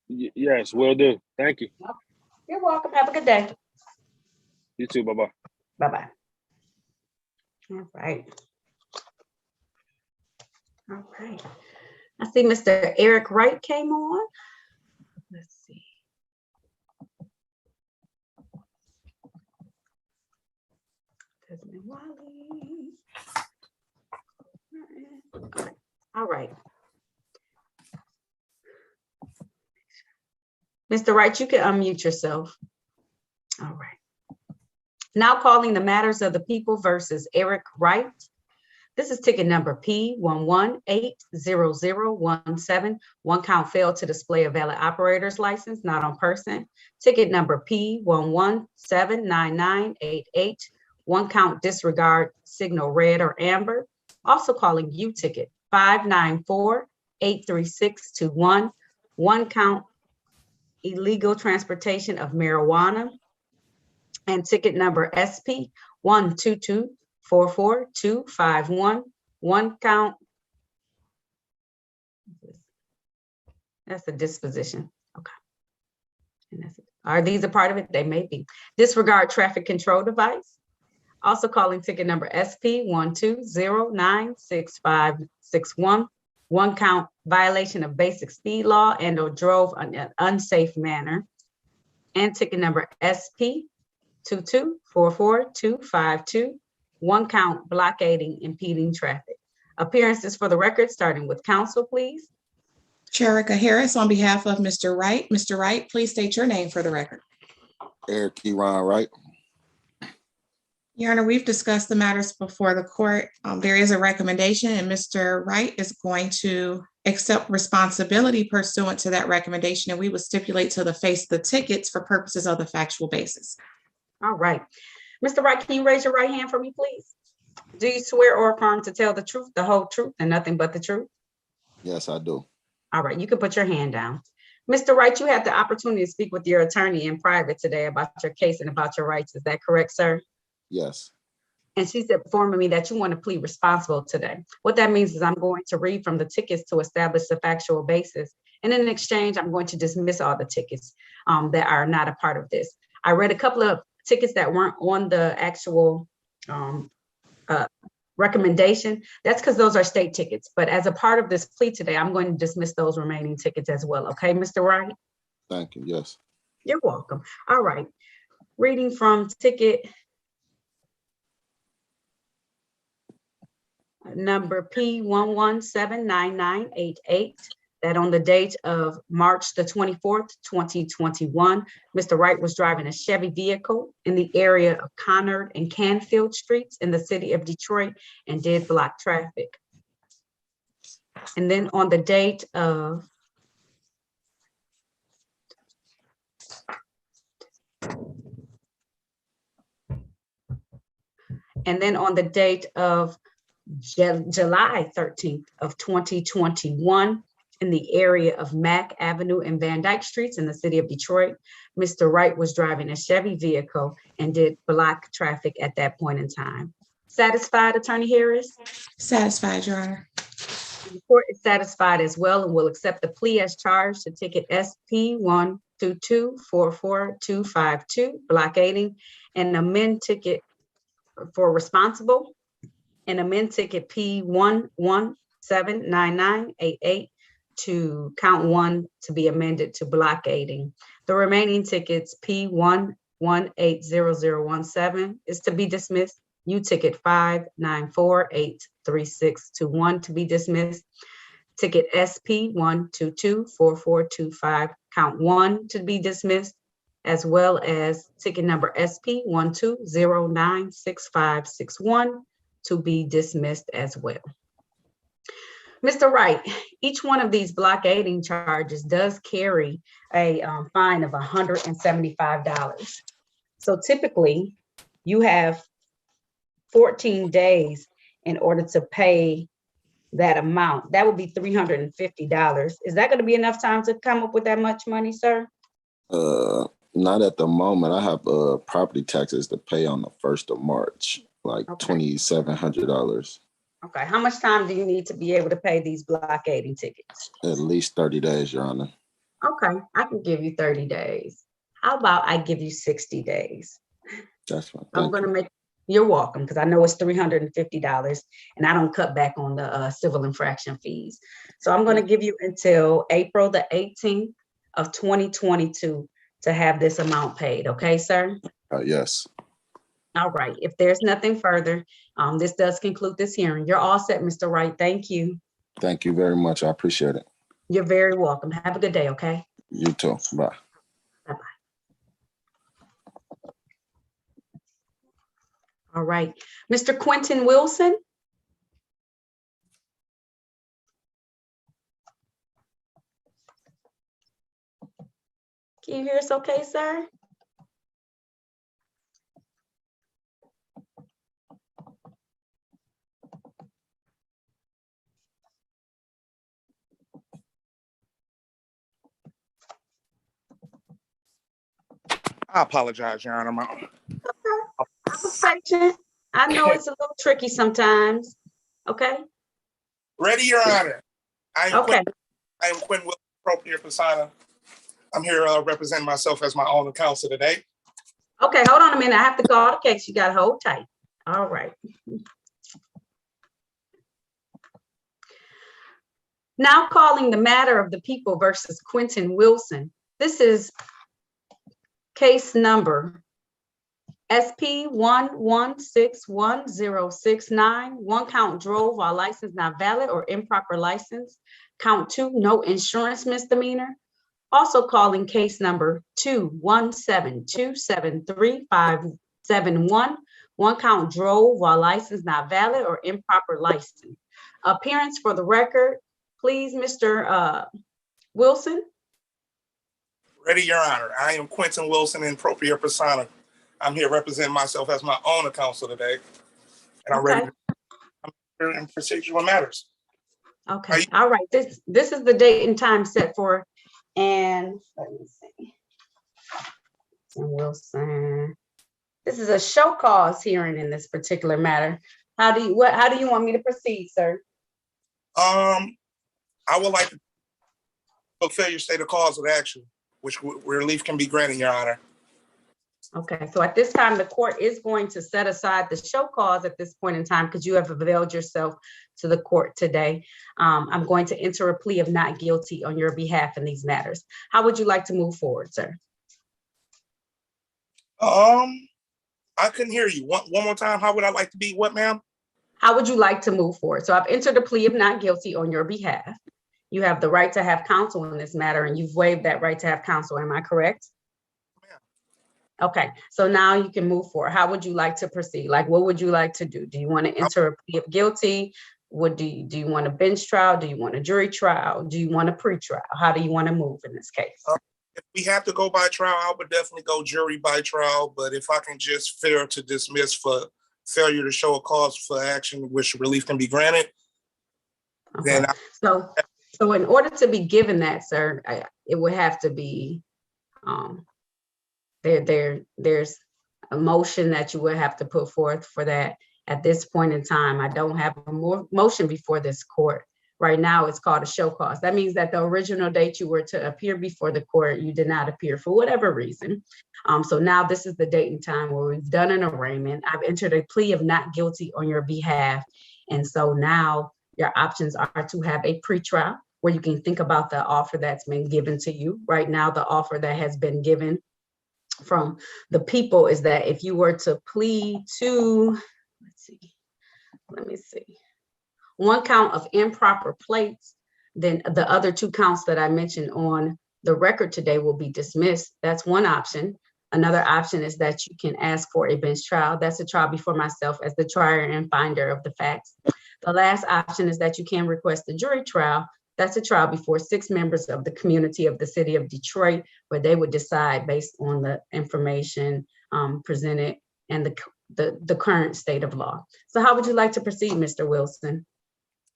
Yes, will do. Thank you. You're welcome. Have a good day. You too. Bye-bye. Bye-bye. All right. All right. I see Mr. Eric Wright came on. Let's see. All right. Mr. Wright, you can unmute yourself. All right. Now calling the matters of the people versus Eric Wright. This is ticket number P1180017. One count failed to display a valid operator's license, not on person. Ticket number P1179988. One count disregard signal red or amber. Also calling U ticket 594-83621. One count illegal transportation of marijuana. And ticket number SP 122-44251. One count. That's a disposition. Okay. And that's it. Are these a part of it? They may be. Disregard traffic control device. Also calling ticket number SP 120965661. One count violation of basic speed law and or drove in an unsafe manner. And ticket number SP 2244252. One count blockading, impeding traffic. Appearances for the record, starting with counsel, please. Sharika Harris on behalf of Mr. Wright. Mr. Wright, please state your name for the record. Eric E. Ron Wright. Your Honor, we've discussed the matters before the court. There is a recommendation and Mr. Wright is going to accept responsibility pursuant to that recommendation, and we will stipulate to the face of the tickets for purposes of the factual basis. All right. Mr. Wright, can you raise your right hand for me, please? Do you swear or affirm to tell the truth, the whole truth, and nothing but the truth? Yes, I do. All right, you can put your hand down. Mr. Wright, you had the opportunity to speak with your attorney in private today about your case and about your rights. Is that correct, sir? Yes. And she's informing me that you want to plead responsible today. What that means is I'm going to read from the tickets to establish the factual basis. And in exchange, I'm going to dismiss all the tickets that are not a part of this. I read a couple of tickets that weren't on the actual recommendation. That's because those are state tickets. But as a part of this plea today, I'm going to dismiss those remaining tickets as well. Okay, Mr. Wright? Thank you. Yes. You're welcome. All right. Reading from ticket number P11799988, that on the date of March the 24th, 2021, Mr. Wright was driving a Chevy vehicle in the area of Conard and Canfield Streets in the city of Detroit and did block traffic. And then on the date of July 13th of 2021, in the area of Mack Avenue and Van Dyke Streets in the city of Detroit, Mr. Wright was driving a Chevy vehicle and did block traffic at that point in time. Satisfied, Attorney Harris? Satisfied, Your Honor. The court is satisfied as well and will accept the plea as charged to ticket SP122-44252, blockading, and amend ticket for responsible, and amend ticket P11799988 to count 1 to be amended to blockading. The remaining tickets P11800017 is to be dismissed. U ticket 5948362 to be dismissed. Ticket SP122-4425 count 1 to be dismissed, as well as ticket number SP12096561 to be dismissed as well. Mr. Wright, each one of these blockading charges does carry a fine of $175. So typically you have 14 days in order to pay that amount. That would be $350. Is that going to be enough time to come up with that much money, sir? Not at the moment. I have property taxes to pay on the 1st of March, like $2,700. Okay, how much time do you need to be able to pay these blockading tickets? At least 30 days, Your Honor. Okay, I can give you 30 days. How about I give you 60 days? That's fine. I'm going to make, you're welcome, because I know it's $350 and I don't cut back on the civil infraction fees. So I'm going to give you until April the 18th of 2022 to have this amount paid. Okay, sir? Yes. All right. If there's nothing further, this does conclude this hearing. You're all set, Mr. Wright. Thank you. Thank you very much. I appreciate it. You're very welcome. Have a good day, okay? You too. Bye. Bye-bye. All right. Mr. Quentin Wilson? Can you hear us okay, sir? I apologize, Your Honor. I was patient. I know it's a little tricky sometimes. Okay. Ready, Your Honor. I am Okay. Quinn Wilson, appropriate persona. I'm here representing myself as my own counsel today. Okay, hold on a minute. I have to call the case. You got to hold tight. All right. Now calling the matter of the people versus Quentin Wilson. This is case number SP 1161069, one count drove while license not valid or improper license. Count 2, no insurance misdemeanor. Also calling case number 217273571, one count drove while license not valid or improper license. Appearance for the record, please, Mr. Wilson. Ready, Your Honor. I am Quentin Wilson in propria persona. I'm here representing myself as my own counsel today. And I'm ready to here in procedural matters. Okay, all right. This is the date and time set for, and let me see. Wilson. This is a show cause hearing in this particular matter. How do you want me to proceed, sir? I would like to fulfill your state of cause of action, which relief can be granted, Your Honor. Okay, so at this time, the court is going to set aside the show cause at this point in time because you have availed yourself to the court today. I'm going to enter a plea of not guilty on your behalf in these matters. How would you like to move forward, sir? I couldn't hear you. One more time. How would I like to be what, ma'am? How would you like to move forward? So I've entered a plea of not guilty on your behalf. You have the right to have counsel in this matter, and you've waived that right to have counsel. Am I correct? Okay, so now you can move forward. How would you like to proceed? Like, what would you like to do? Do you want to enter a plea of guilty? Do you want a bench trial? Do you want a jury trial? Do you want a pre-trial? How do you want to move in this case? If we have to go by trial, I would definitely go jury by trial. But if I can just fail to dismiss for failure to show a cause for action, which relief can be granted, then so in order to be given that, sir, it would have to be there's a motion that you would have to put forth for that. At this point in time, I don't have a motion before this court. Right now, it's called a show cause. That means that the original date you were to appear before the court, you did not appear for whatever reason. So now this is the date and time where we've done an arraignment. I've entered a plea of not guilty on your behalf. And so now your options are to have a pre-trial where you can think about the offer that's been given to you. Right now, the offer that has been given from the people is that if you were to plead to, let me see, one count of improper plates, then the other 2 counts that I mentioned on the record today will be dismissed. That's one option. Another option is that you can ask for a bench trial. That's a trial before myself as the trier and finder of the facts. The last option is that you can request a jury trial. That's a trial before 6 members of the community of the city of Detroit, where they would decide based on the information presented and the current state of law. So how would you like to proceed, Mr. Wilson?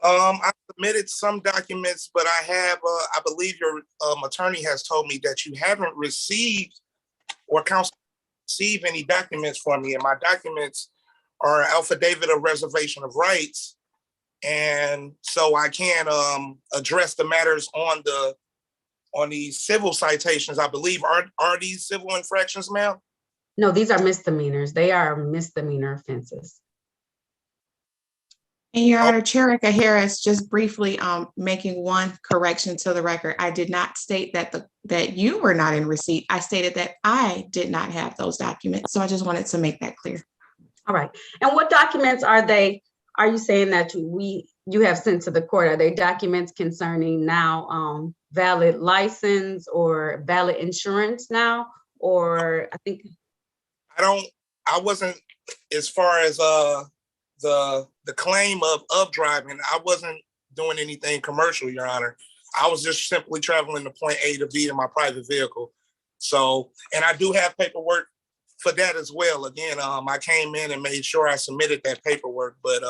I submitted some documents, but I have, I believe your attorney has told me that you haven't received or counsel receive any documents for me. And my documents are affidavit of reservation of rights. And so I can address the matters on these civil citations. I believe, are these civil infractions, ma'am? No, these are misdemeanors. They are misdemeanor offenses. And Your Honor, Chair Harris, just briefly making one correction to the record. I did not state that you were not in receipt. I stated that I did not have those documents. So I just wanted to make that clear. All right. And what documents are they? Are you saying that you have sent to the court? Are they documents concerning now valid license or valid insurance now? Or I think I wasn't, as far as the claim of driving, I wasn't doing anything commercial, Your Honor. I was just simply traveling to point A to B in my private vehicle. So, and I do have paperwork for that as well. Again, I came in and made sure I submitted that paperwork, but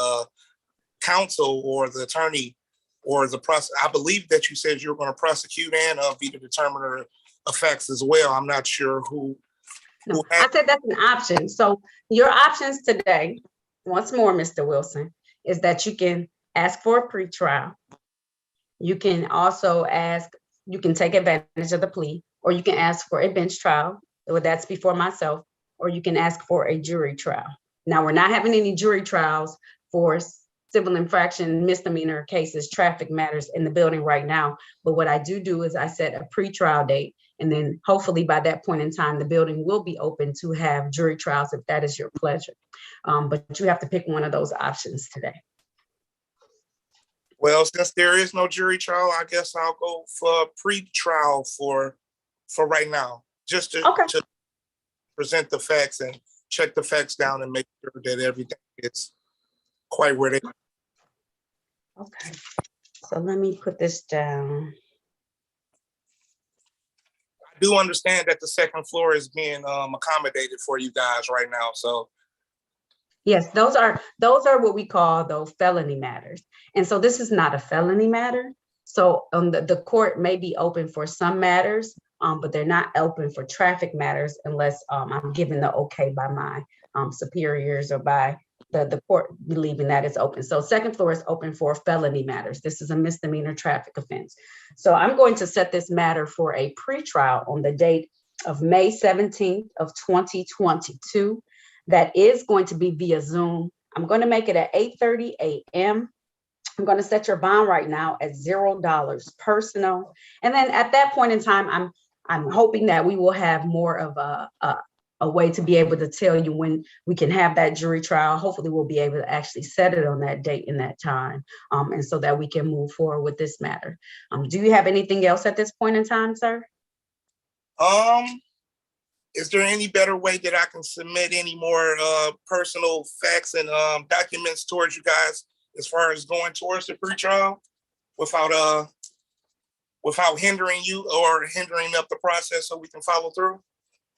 counsel or the attorney or the prosecutor, I believe that you said you were going to prosecute and be the determiner of facts as well. I'm not sure who. No, I said that's an option. So your options today, once more, Mr. Wilson, is that you can ask for a pretrial. You can also you can take advantage of the plea, or you can ask for a bench trial. Well, that's before myself, or you can ask for a jury trial. Now, we're not having any jury trials for civil infraction, misdemeanor cases, traffic matters in the building right now. But what I do is I set a pretrial date, And then hopefully by that point in time, the building will be open to have jury trials if that is your pleasure. But you have to pick one of those options today. Well, since there is no jury trial, I guess I'll go for pre-trial for right now, just to present the facts and check the facts down and make sure that everything is quite where they are. Okay, so let me put this down. I do understand that the second floor is being accommodated for you guys right now, so. Yes, those are what we call those felony matters. And so this is not a felony matter. So the court may be open for some matters, but they're not open for traffic matters unless I'm given the okay by my superiors or by the court believing that it's open. So second floor is open for felony matters. This is a misdemeanor traffic offense. So I'm going to set this matter for a pretrial on the date of May 17th of 2022. That is going to be via Zoom. I'm going to make it at 8:30 a.m. I'm going to set your bond right now at $0 personal. And then at that point in time, I'm hoping that we will have more of a way to be able to tell you when we can have that jury trial. Hopefully we'll be able to actually set it on that date and that time, and so that we can move forward with this matter. Do you have anything else at this point in time, sir? Is there any better way that I can submit any more personal facts and documents towards you guys as far as going towards the pretrial without hindering you or hindering up the process so we can follow through?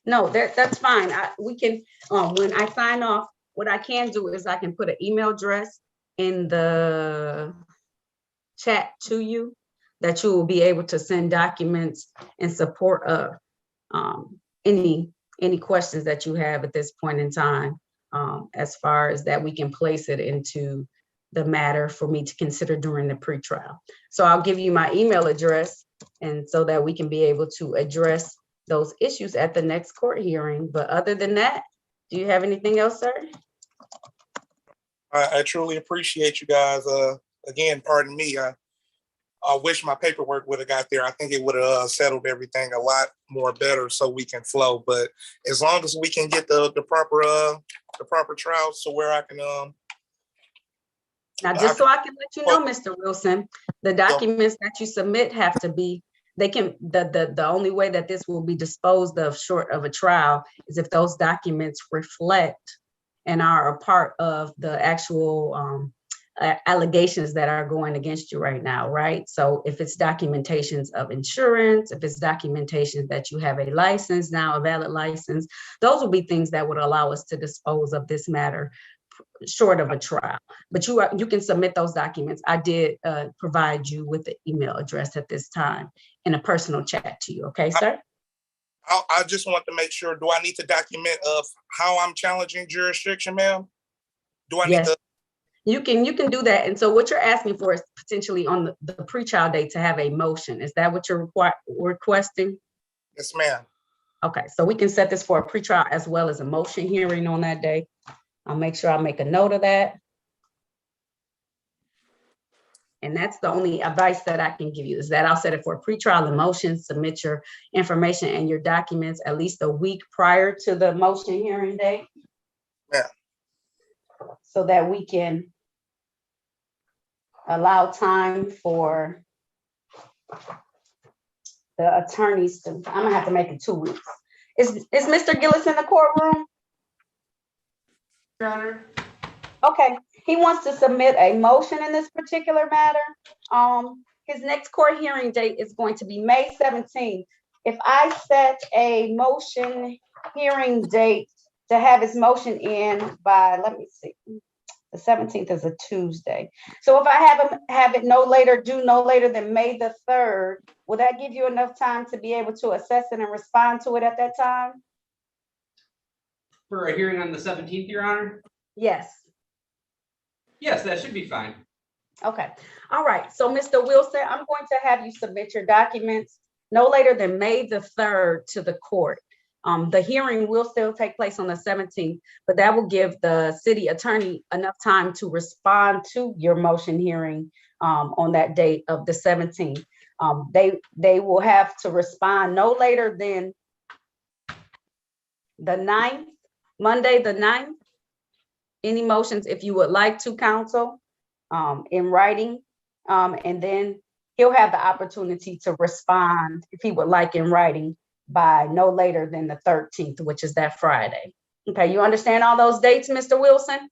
No, that's fine. We can, when I sign off, what I can do is I can put an email address in the chat to you that you will be able to send documents in support of any questions that you have at this point in time, as far as that we can place it into the matter for me to consider during the pretrial. So I'll give you my email address, and so that we can be able to address those issues at the next court hearing. But other than that, do you have anything else, sir? I truly appreciate you guys. Again, pardon me. I wish my paperwork would have got there. I think it would have settled everything a lot more better so we can flow. But as long as we can get the proper trials to where I can now, just so I can let you know, Mr. Wilson, the documents that you submit have to be, the only way that this will be disposed of short of a trial is if those documents reflect and are a part of the actual allegations that are going against you right now, right? So if it's documentations of insurance, if it's documentation that you have a license now, a valid license, those will be things that would allow us to dispose of this matter short of a trial. But you can submit those documents. I did provide you with the email address at this time in a personal chat to you. Okay, sir? I just want to make sure, do I need to document of how I'm challenging jurisdiction, ma'am? Do I need to? You can do that. And so what you're asking for is potentially on the pre-trial date to have a motion. Is that what you're requesting? Yes, ma'am. Okay, so we can set this for a pre-trial as well as a motion hearing on that day. I'll make sure I make a note of that. And that's the only advice that I can give you, is that I'll set it for a pre-trial and motion, submit your information and your documents at least a week prior to the motion hearing date. Yeah. So that we can allow time for the attorneys to, I'm gonna have to make it 2 weeks. Is Mr. Gillis in the courtroom? Your Honor. Okay, he wants to submit a motion in this particular matter. His next court hearing date is going to be May 17th. If I set a motion hearing date to have his motion in by, let me see, the 17th is a Tuesday. So if I have it no later than May the 3rd, will that give you enough time to be able to assess it and respond to it at that time? For a hearing on the 17th, Your Honor? Yes. Yes, that should be fine. Okay. All right. So Mr. Wilson, I'm going to have you submit your documents no later than May the 3rd to the court. The hearing will still take place on the 17th, but that will give the city attorney enough time to respond to your motion hearing on that date of the 17th. They will have to respond no later than the 9th, Monday, the 9th. Any motions, if you would like to, counsel, in writing, and then he'll have the opportunity to respond if he would like in writing by no later than the 13th, which is that Friday. Okay, you understand all those dates, Mr. Wilson?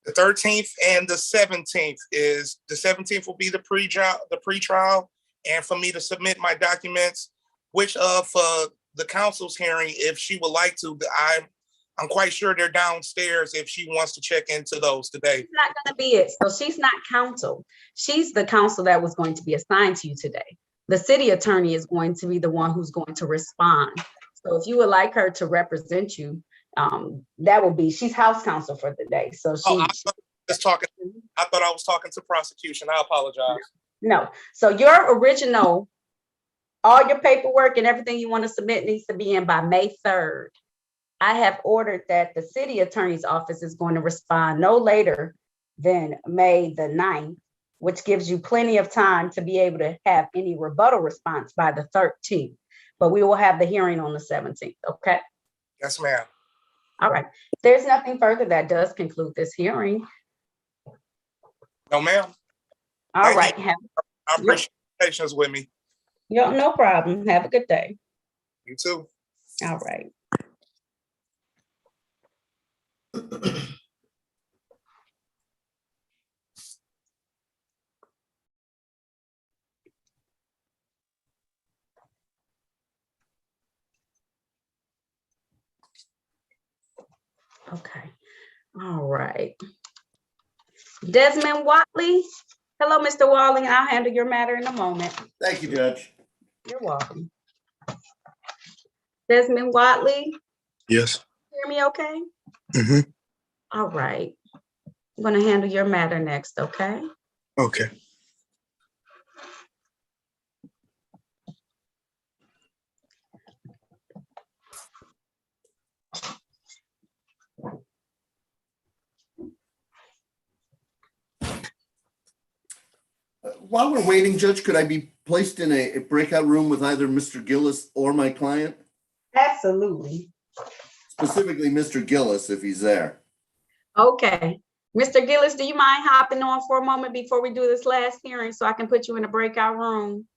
The 13th and the 17th is, the 17th will be the pre-trial, and for me to submit my documents, which for the council's hearing, if she would like to, I'm quite sure they're downstairs if she wants to check into those today. It's not gonna be it. So she's not counsel. She's the counsel that was going to be assigned to you today. The city attorney is going to be the one who's going to respond. So if you would like her to represent you, that will be, she's house counsel for the day. So she, I thought I was talking to prosecution. I apologize. No. So your original, all your paperwork and everything you want to submit needs to be in by May 3rd. I have ordered that the city attorney's office is going to respond no later than May the 9th, which gives you plenty of time to be able to have any rebuttal response by the 13th. But we will have the hearing on the 17th, okay? Yes, ma'am. All right. There's nothing further. That does conclude this hearing. No, ma'am. All right. I appreciate your patience with me. No problem. Have a good day. You too. All right. Okay. All right. Desmond Watley. Hello, Mr. Walling. I'll handle your matter in a moment. Thank you, Judge. You're welcome. Desmond Watley. Yes. Hear me okay? Mm-hmm. All right. I'm going to handle your matter next, okay? Okay. While we're waiting, Judge, could I be placed in a breakout room with either Mr. Gillis or my client? Absolutely. Specifically, Mr. Gillis, if he's there. Okay. Mr. Gillis, do you mind hopping on for a moment before we do this last hearing so I can put you in a breakout room?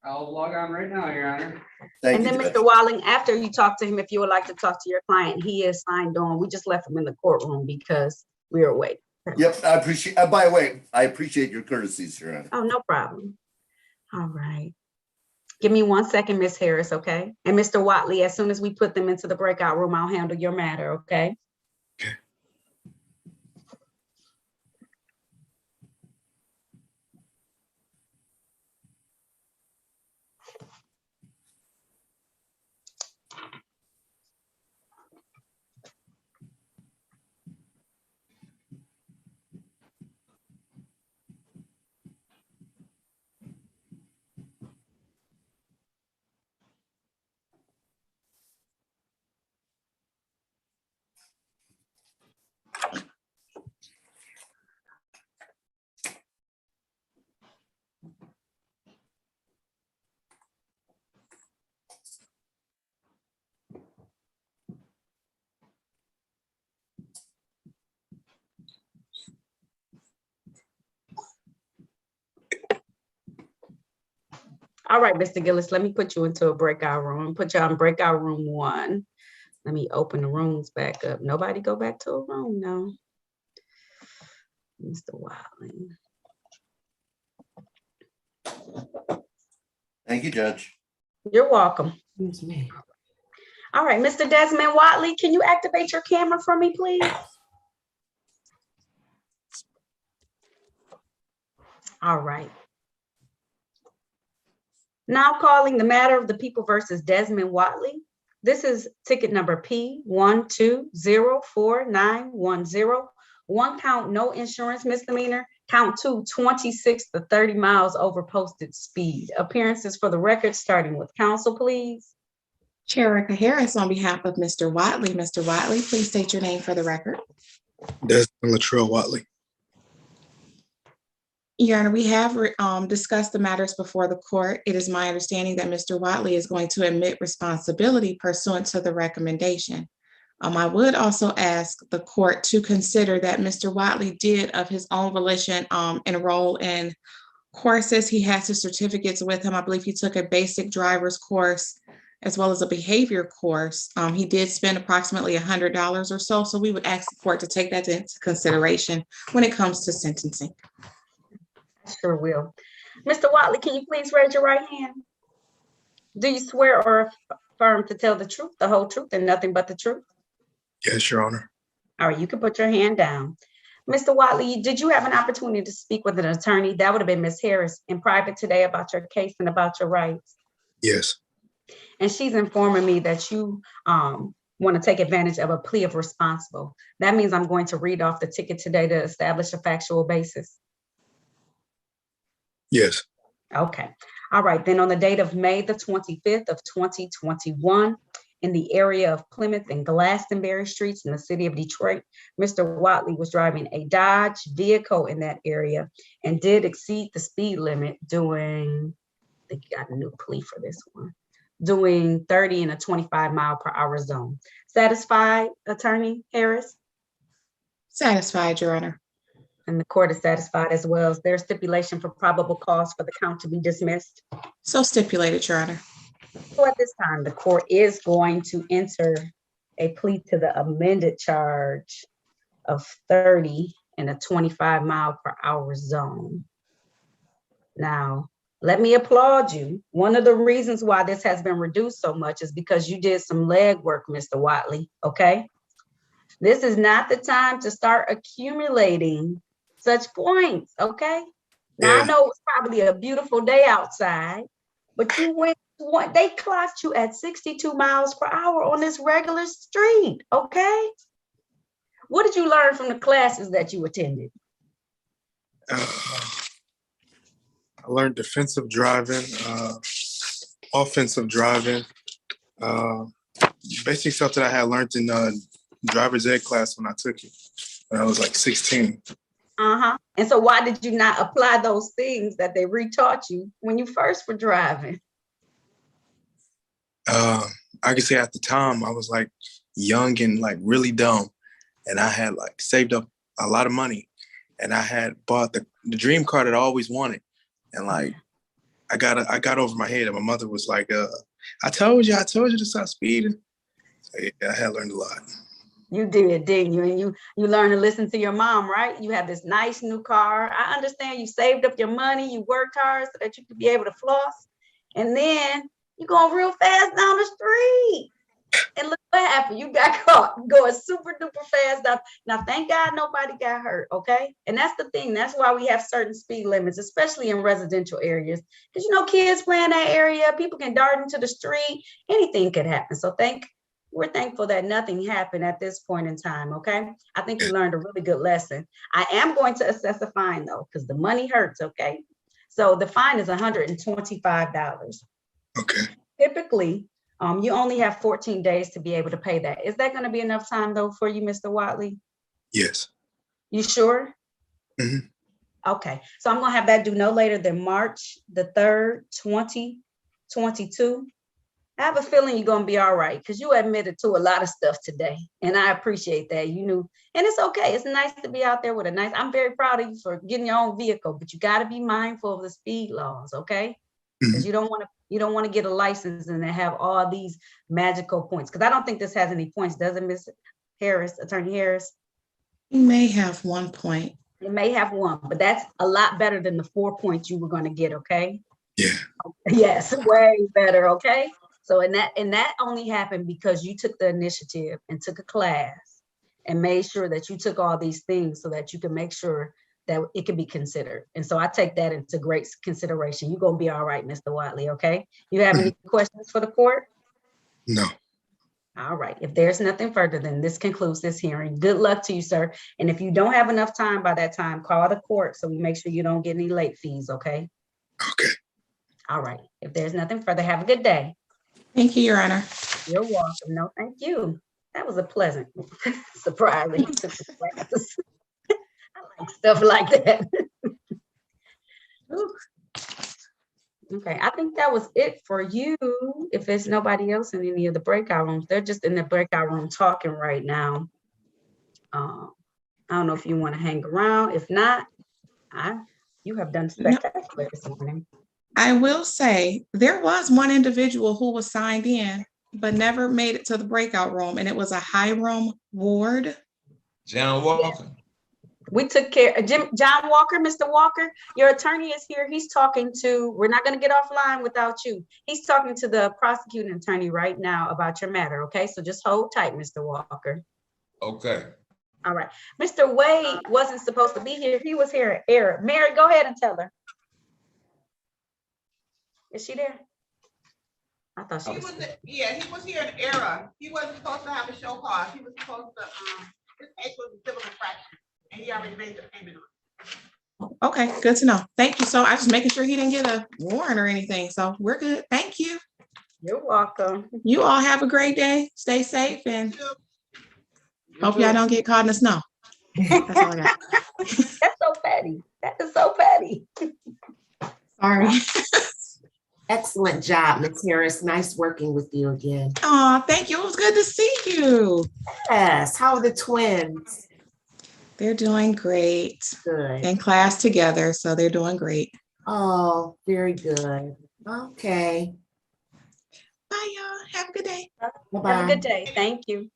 I'll log on right now, Your Honor. And then Mr. Walling, after you talk to him, if you would like to talk to your client, he is signed on. We just left him in the courtroom because we were waiting. Yep, I appreciate, by the way, I appreciate your courtesies, Your Honor. Oh, no problem. All right. Give me 1 second, Ms. Harris, okay? And Mr. Watley, as soon as we put them into the breakout room, I'll handle your matter, okay? Okay. All right, Mr. Gillis, let me put you into a breakout room. Put you on breakout room 1. Let me open the rooms back up. Nobody go back to a room now. Mr. Wiley. Thank you, Judge. You're welcome. All right, Mr. Desmond Watley, can you activate your camera for me, please? All right. Now calling the matter of the people versus Desmond Watley. This is ticket number P1204910. 1 count, no insurance misdemeanor. Count 2, 26 to 30 miles over posted speed. Appearances for the record, starting with counsel, please. Chair Harris, on behalf of Mr. Watley. Mr. Watley, please state your name for the record. Desmond Latrell Watley. Your Honor, we have discussed the matters before the court. It is my understanding that Mr. Watley is going to admit responsibility pursuant to the recommendation. I would also ask the court to consider that Mr. Watley did of his own volition enroll in courses. He has his certificates with him. I believe he took a basic driver's course as well as a behavior course. He did spend approximately $100 or so. So we would ask the court to take that into consideration when it comes to sentencing. Sure will. Mr. Watley, can you please raise your right hand? Do you swear or affirm to tell the truth, the whole truth, and nothing but the truth? Yes, Your Honor. All right, you can put your hand down. Mr. Watley, did you have an opportunity to speak with an attorney? That would have been Ms. Harris in private today about your case and about your rights. Yes. And she's informing me that you want to take advantage of a plea of responsible. That means I'm going to read off the ticket today to establish a factual basis. Yes. Okay. All right. Then on the date of May the 25th of 2021, in the area of Plymouth and Glastonbury Streets in the city of Detroit, Mr. Watley was driving a Dodge vehicle in that area and did exceed the speed limit doing, I think you got a new plea for this one, doing 30 in a 25-mile-per-hour zone. Satisfied, Attorney Harris? Satisfied, Your Honor. And the court is satisfied as well. Is there stipulation for probable cause for the count to be dismissed? So stipulated, Your Honor. So at this time, the court is going to enter a plea to the amended charge of 30 in a 25-mile-per-hour zone. Now, let me applaud you. One of the reasons why this has been reduced so much is because you did some legwork, Mr. Watley, okay? This is not the time to start accumulating such points, okay? Now, I know it was probably a beautiful day outside, but you went, they clocked you at 62 miles per hour on this regular street, okay? What did you learn from the classes that you attended? I learned defensive driving, offensive driving, basic stuff that I had learned in driver's ed class when I took it, when I was like 16. And so why did you not apply those things that they retaught you when you first were driving? I could say at the time I was like young and like really dumb, and I had like saved up a lot of money, and I had bought the dream car that I always wanted, and like I got over my head, and my mother was like, I told you to stop speeding. So, yeah, I had learned a lot. You did, didn't you? And you learned to listen to your mom, right? You have this nice new car. I understand you saved up your money, you worked hard so that you could be able to floss. And then you going real fast down the street. And look what happened. You got caught going super duper fast down. Now, thank God nobody got hurt, okay? And that's the thing. That's why we have certain speed limits, especially in residential areas. Because, you know, kids play in that area. People can dart into the street. Anything could happen. So we're thankful that nothing happened at this point in time, okay? I think you learned a really good lesson. I am going to assess a fine though, because the money hurts, okay? So the fine is $125. Okay. Typically, you only have 14 days to be able to pay that. Is that gonna be enough time though for you, Mr. Watley? Yes. You sure? Mm-hmm. Okay, so I'm gonna have that due no later than March the 3rd, 2022. I have a feeling you're gonna be all right because you admitted to a lot of stuff today, and I appreciate that. You knew, and it's okay. It's nice to be out there with a nice. I'm very proud of you for getting your own vehicle, but you got to be mindful of the speed laws, okay? Because you don't want to get a license and then have all these magical points. Because I don't think this has any points, does it, Ms. Harris, Attorney Harris? You may have 1 point. It may have one, but that's a lot better than the 4 points you were going to get, okay? Yeah. Yes, way better, okay? So and that only happened because you took the initiative and took a class and made sure that you took all these things so that you can make sure that it can be considered. And so I take that into great consideration. You're gonna be all right, Mr. Watley, okay? You have any questions for the court? No. All right, if there's nothing further, then this concludes this hearing. Good luck to you, sir. And if you don't have enough time by that time, call the court so we make sure you don't get any late fees, okay? Okay. All right, if there's nothing further, have a good day. Thank you, Your Honor. You're welcome. No, thank you. That was a pleasant surprise. I like stuff like that. Okay, I think that was it for you. If there's nobody else in any of the breakout rooms, they're just in the breakout room talking right now. I don't know if you want to hang around. If not, you have done spectacular this morning. I will say there was one individual who was signed in, but never made it to the breakout room, and it was a Hiram Ward. John Walker. We took care of John Walker, Mr. Walker, your attorney is here. He's talking to, we're not going to get offline without you. He's talking to the prosecuting attorney right now about your matter. Okay, so just hold tight, Mr. Walker. Okay. All right. Mr. Wade wasn't supposed to be here. He was here at error. Mary, go ahead and tell her. Is she there? I thought she was. Yeah, he was here in error. He wasn't supposed to have a show cause. He was supposed to, his case was a civil infraction, and he already made the payment on it. Okay, good to know. Thank you. So I was just making sure he didn't get a warrant or anything. So we're good. Thank you. You're welcome. You all have a great day. Stay safe and hope y'all don't get caught in the snow. That's all I got. That's so petty. That is so petty. Sorry. Excellent job, Ms. Harris. Nice working with you again. Oh, thank you. It was good to see you. Yes. How are the twins? They're doing great. Good. In class together, so they're doing great. Oh, very good. Okay. Bye, y'all. Have a good day. Bye-bye. Have a good day. Thank you.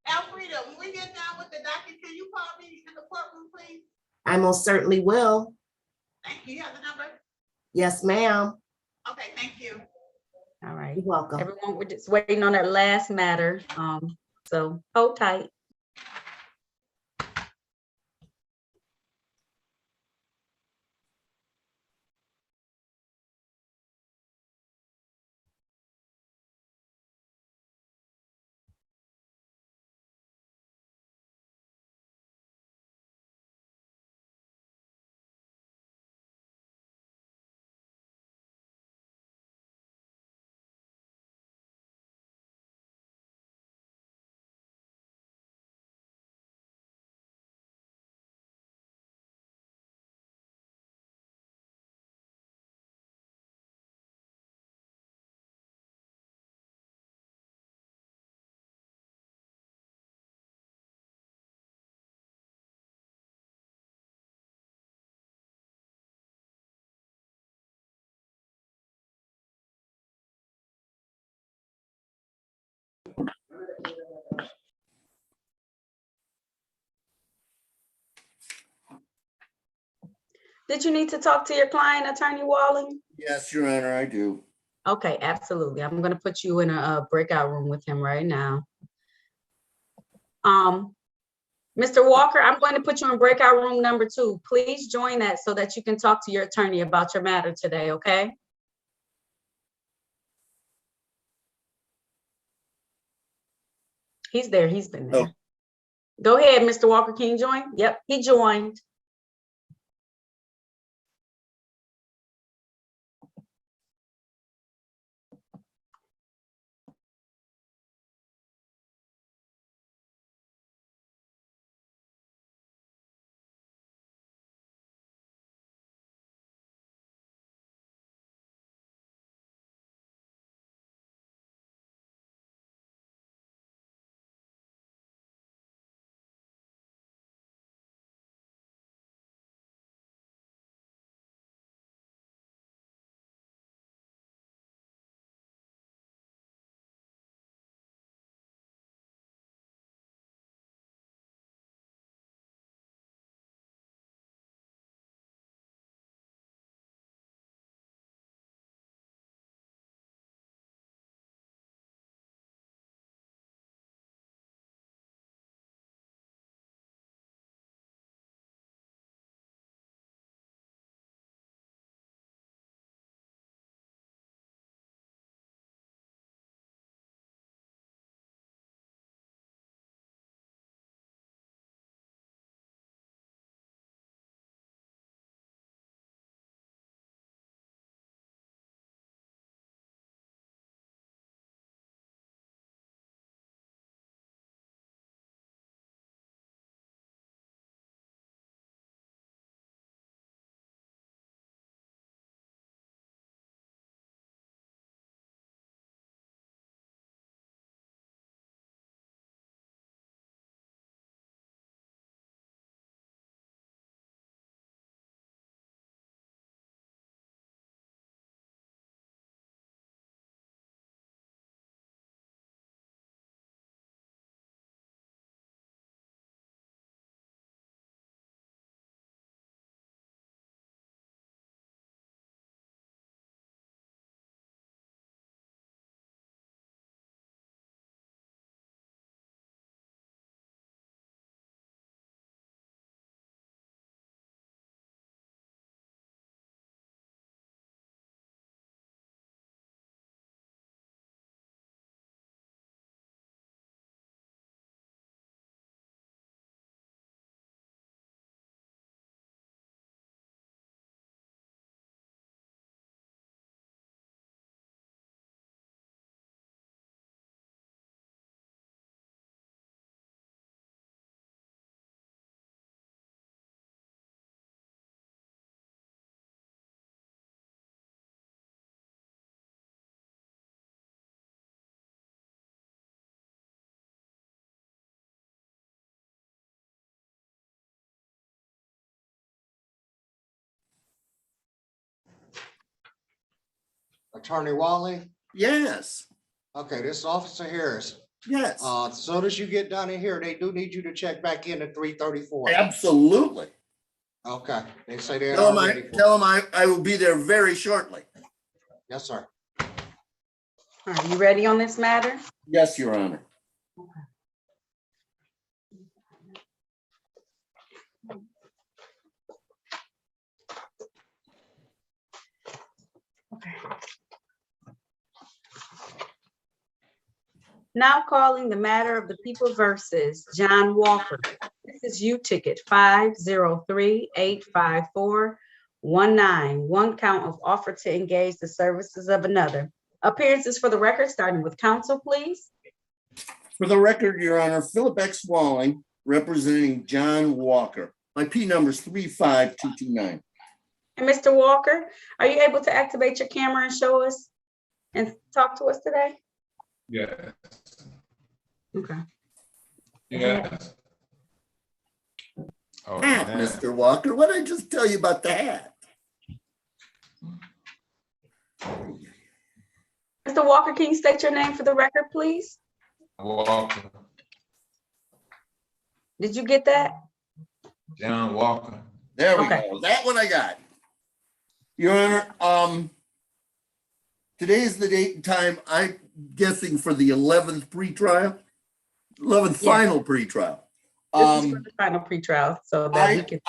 Alfreda, when we get down with the docket, can you call me in the courtroom, please? I most certainly will. Thank you. You have the number? Yes, ma'am. Okay, thank you. All right. You're welcome. Everyone, we're just waiting on that last matter. So hold tight. Did you need to talk to your client, Attorney Walling? Yes, Your Honor, I do. Okay, absolutely. I'm going to put you in a breakout room with him right now. Mr. Walker, I'm going to put you in breakout room number 2. Please join that so that you can talk to your attorney about your matter today, okay? He's there. He's been there. Oh. Go ahead, Mr. Walker. Can you join? Yep, he joined. Attorney Walling? Yes, Okay, this is Officer Harris. yes, As soon as you get down in here, they do need you to check back in at 334. absolutely. Okay, they say they Tell are them ready for it. tell them I will be there very shortly. Yes, sir. Are you ready on this matter? Yes, Your Honor. Now calling the matter of the people versus John Walker. This is U-Ticket 503-854-19, one count of offer to engage the services of another. Appearances for the record, starting with counsel, please. For the record, Your Honor, Philip X. Walling, representing John Walker. My P number is 35229. And Mr. Walker, are you able to activate your camera and show us and talk to us today? Yes. Okay. Yes. Oh, Hat, man. Mr. Walker. What did I just tell you about the hat? Mr. Walker, can you state your name for the record, please? Walker, Did you get that? John Walker. There we Okay. go. That one I got. Your Honor, today is the date and time, I'm guessing, for the 11th pretrial, 11th Yes. final pretrial. This is for the final pretrial, so that we can.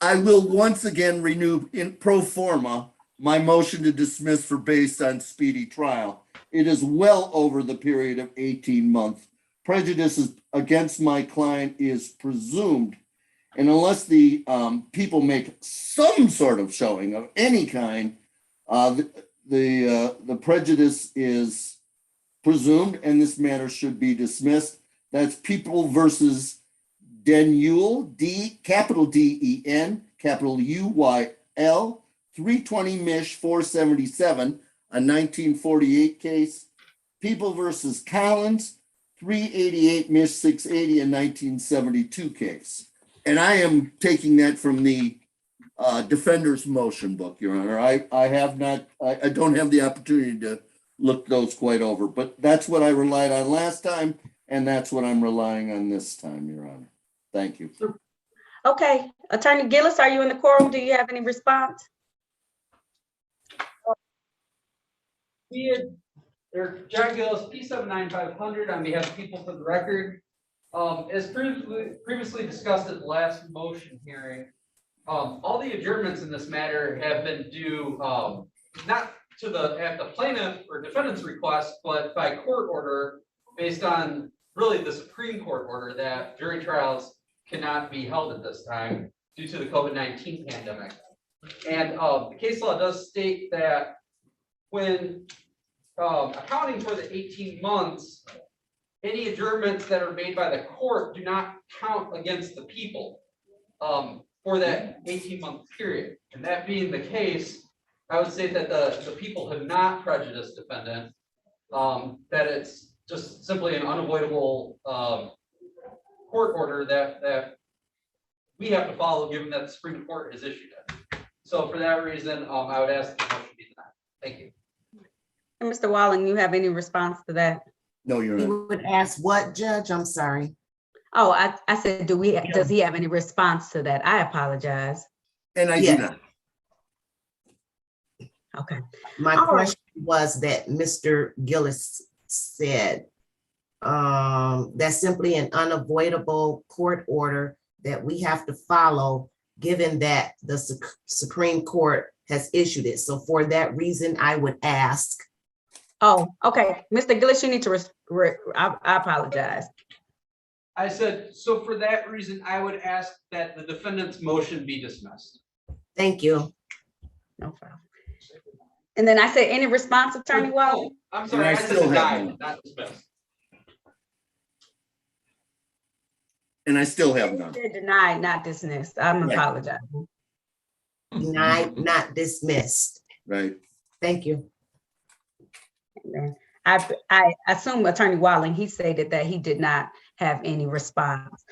I will once again renew in pro forma my motion to dismiss for based on speedy trial. It is well over the period of 18 months. Prejudice against my client is presumed, and unless the people make some sort of showing of any kind, the prejudice is presumed, and this matter should be dismissed. That's People versus Denuyl, capital D-E-N, capital U-Y-L, 320 Mish 477, a 1948 case. People versus Collins, 388 Mish 680, a 1972 case. And I am taking that from the defender's motion book, Your Honor. I don't have the opportunity to look those quite over, but that's what I relied on last time, and that's what I'm relying on this time, Your Honor. Thank you. Okay, Attorney Gillis, are you in the courtroom? Do you have any response? John Gillis, P79500 on behalf of People for the Record. As previously discussed at the last motion hearing, all the adjournments in this matter have been due not to at the plaintiff or defendant's request, but by court order based on really the Supreme Court order that jury trials cannot be held at this time due to the COVID-19 pandemic. And the case law does state that when accounting for the 18 months, any adjournments that are made by the court do not count against the people for that 18-month period. And that being the case, I would say that the people have not prejudiced defendant, that it's just simply an unavoidable court order that we have to follow, given that the Supreme Court has issued it. So for that reason, I would ask that the motion be denied. Thank you. And Mr. Walling, you have any response to that? No, Your Honor. You would ask what, Judge? I'm sorry. Oh, I said, does he have any response to that? I apologize. And I do not. Okay. My question was that Mr. Gillis said that's simply an unavoidable court order that we have to follow, given that the Supreme Court has issued it. So for that reason, I would ask. Oh, okay. Mr. Gillis, you need to, I apologize. I said, so for that reason, I would ask that the defendant's motion be dismissed. Thank you. No problem. And then I said, any response, Attorney Walling? I'm sorry, I said denied, not dismissed. And I still have none. Denied, not dismissed. I'm apologizing. Denied, not dismissed. Right. Thank you. I assume Attorney Walling, he stated that he did not have any response.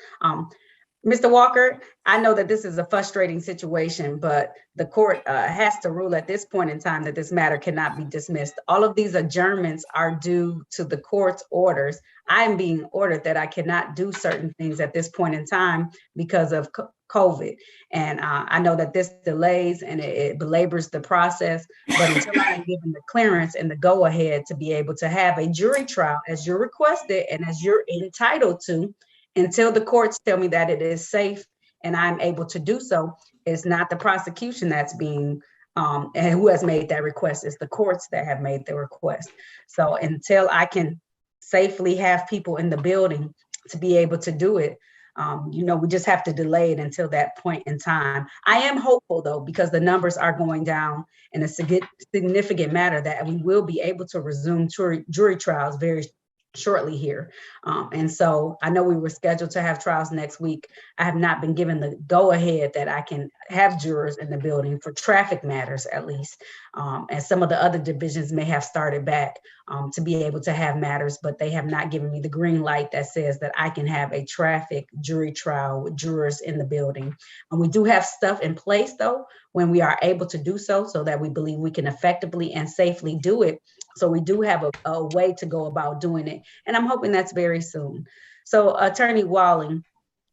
Mr. Walker, I know that this is a frustrating situation, but the court has to rule at this point in time that this matter cannot be dismissed. All of these adjournments are due to the court's orders. I'm being ordered that I cannot do certain things at this point in time because of COVID. And I know that this delays and it belabors the process, but until I'm given the clearance and the go-ahead to be able to have a jury trial as you're requested and as you're entitled to, until the courts tell me that it is safe and I'm able to do so, it's not the prosecution that's being, and who has made that request, it's the courts that have made the request. So until I can safely have people in the building to be able to do it, we just have to delay it until that point in time. I am hopeful though, because the numbers are going down in a significant matter that we will be able to resume jury trials very shortly here. And so I know we were scheduled to have trials next week. I have not been given the go-ahead that I can have jurors in the building for traffic matters, at least. And some of the other divisions may have started back to be able to have matters, but they have not given me the green light that says that I can have a traffic jury trial with jurors in the building. And we do have stuff in place though, when we are able to do so that we believe we can effectively and safely do it. So we do have a way to go about doing it. And I'm hoping that's very soon. So Attorney Walling,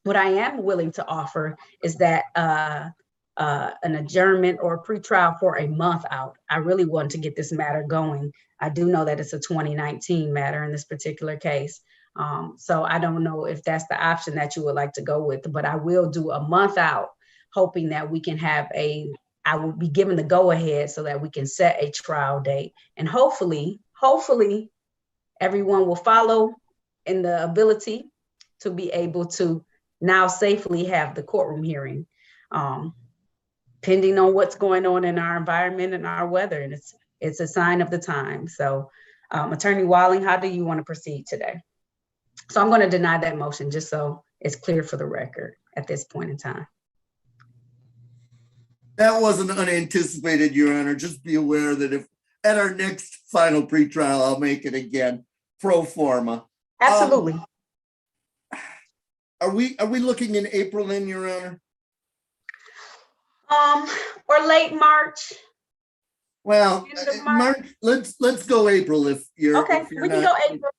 what I am willing to offer is that an adjournment or a pretrial for a month out. I really want to get this matter going. I do know that it's a 2019 matter in this particular case. So I don't know if that's the option that you would like to go with, but I will do a month out, hoping that we can have I will be given the go-ahead so that we can set a trial date. And hopefully everyone will follow in the ability to be able to now safely have the courtroom hearing, pending on what's going on in our environment and our weather. And it's a sign of the time. So Attorney Walling, how do you want to proceed today? So I'm going to deny that motion just so it's clear for the record at this point in time. That wasn't unanticipated, Your Honor. Just be aware that if at our next final pretrial, I'll make it again, pro forma. Absolutely. Are we looking in April then, Your Honor? Or late March. Well, March. Let's go April if you're okay. If you're we can not, go April.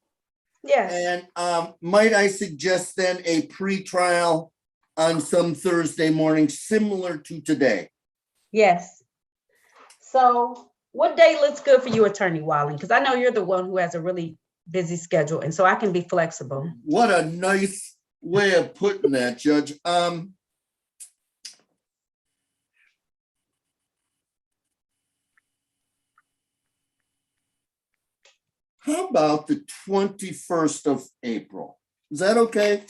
Yes. And might I suggest then a pretrial on some Thursday morning similar to today? Yes. So what day looks good for you, Attorney Walling? Because I know you're the one who has a really busy schedule, and so I can be flexible. What a nice way of putting that, Judge. How about the 21st of April? Is that okay?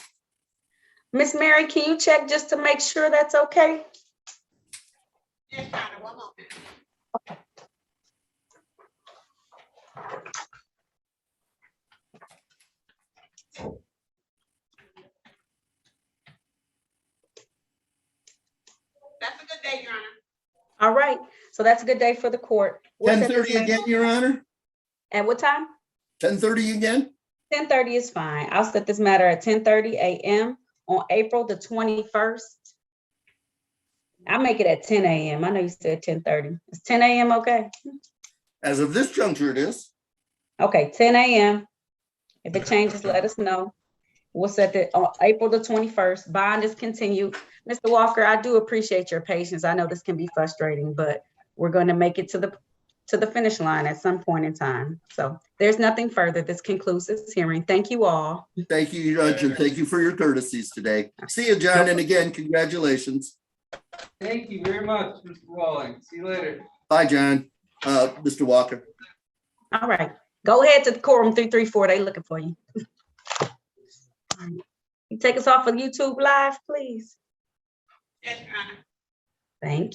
Miss Mary, can you check just to make sure that's okay? Yes, Your Honor, one moment. Okay. That's a good day, Your Honor. All right. So that's a good day for the court. 10:30 again, Your Honor? At what time? 10:30 again? 10:30 is fine. I'll set this matter at 10:30 a.m. on April the 21st. I'll make it at 10 a.m. I know you said 10:30. Is 10 a.m. okay? As of this juncture, it is. Okay, 10 a.m. If it changes, let us know. We'll set the April the 21st. Bond is continued. Mr. Walker, I do appreciate your patience. I know this can be frustrating, but we're going to make it to the finish line at some point in time. So there's nothing further. This concludes this hearing. Thank you all. Thank you, Judge, and thank you for your courtesies today. See you, John, and again, congratulations. Thank you very much, Mr. Walling. See you later. Bye, John. Mr. Walker. All right. Go ahead to the courtroom 334. They looking for you. You take us off of YouTube Live, please. Yes, Your Honor. Thank you.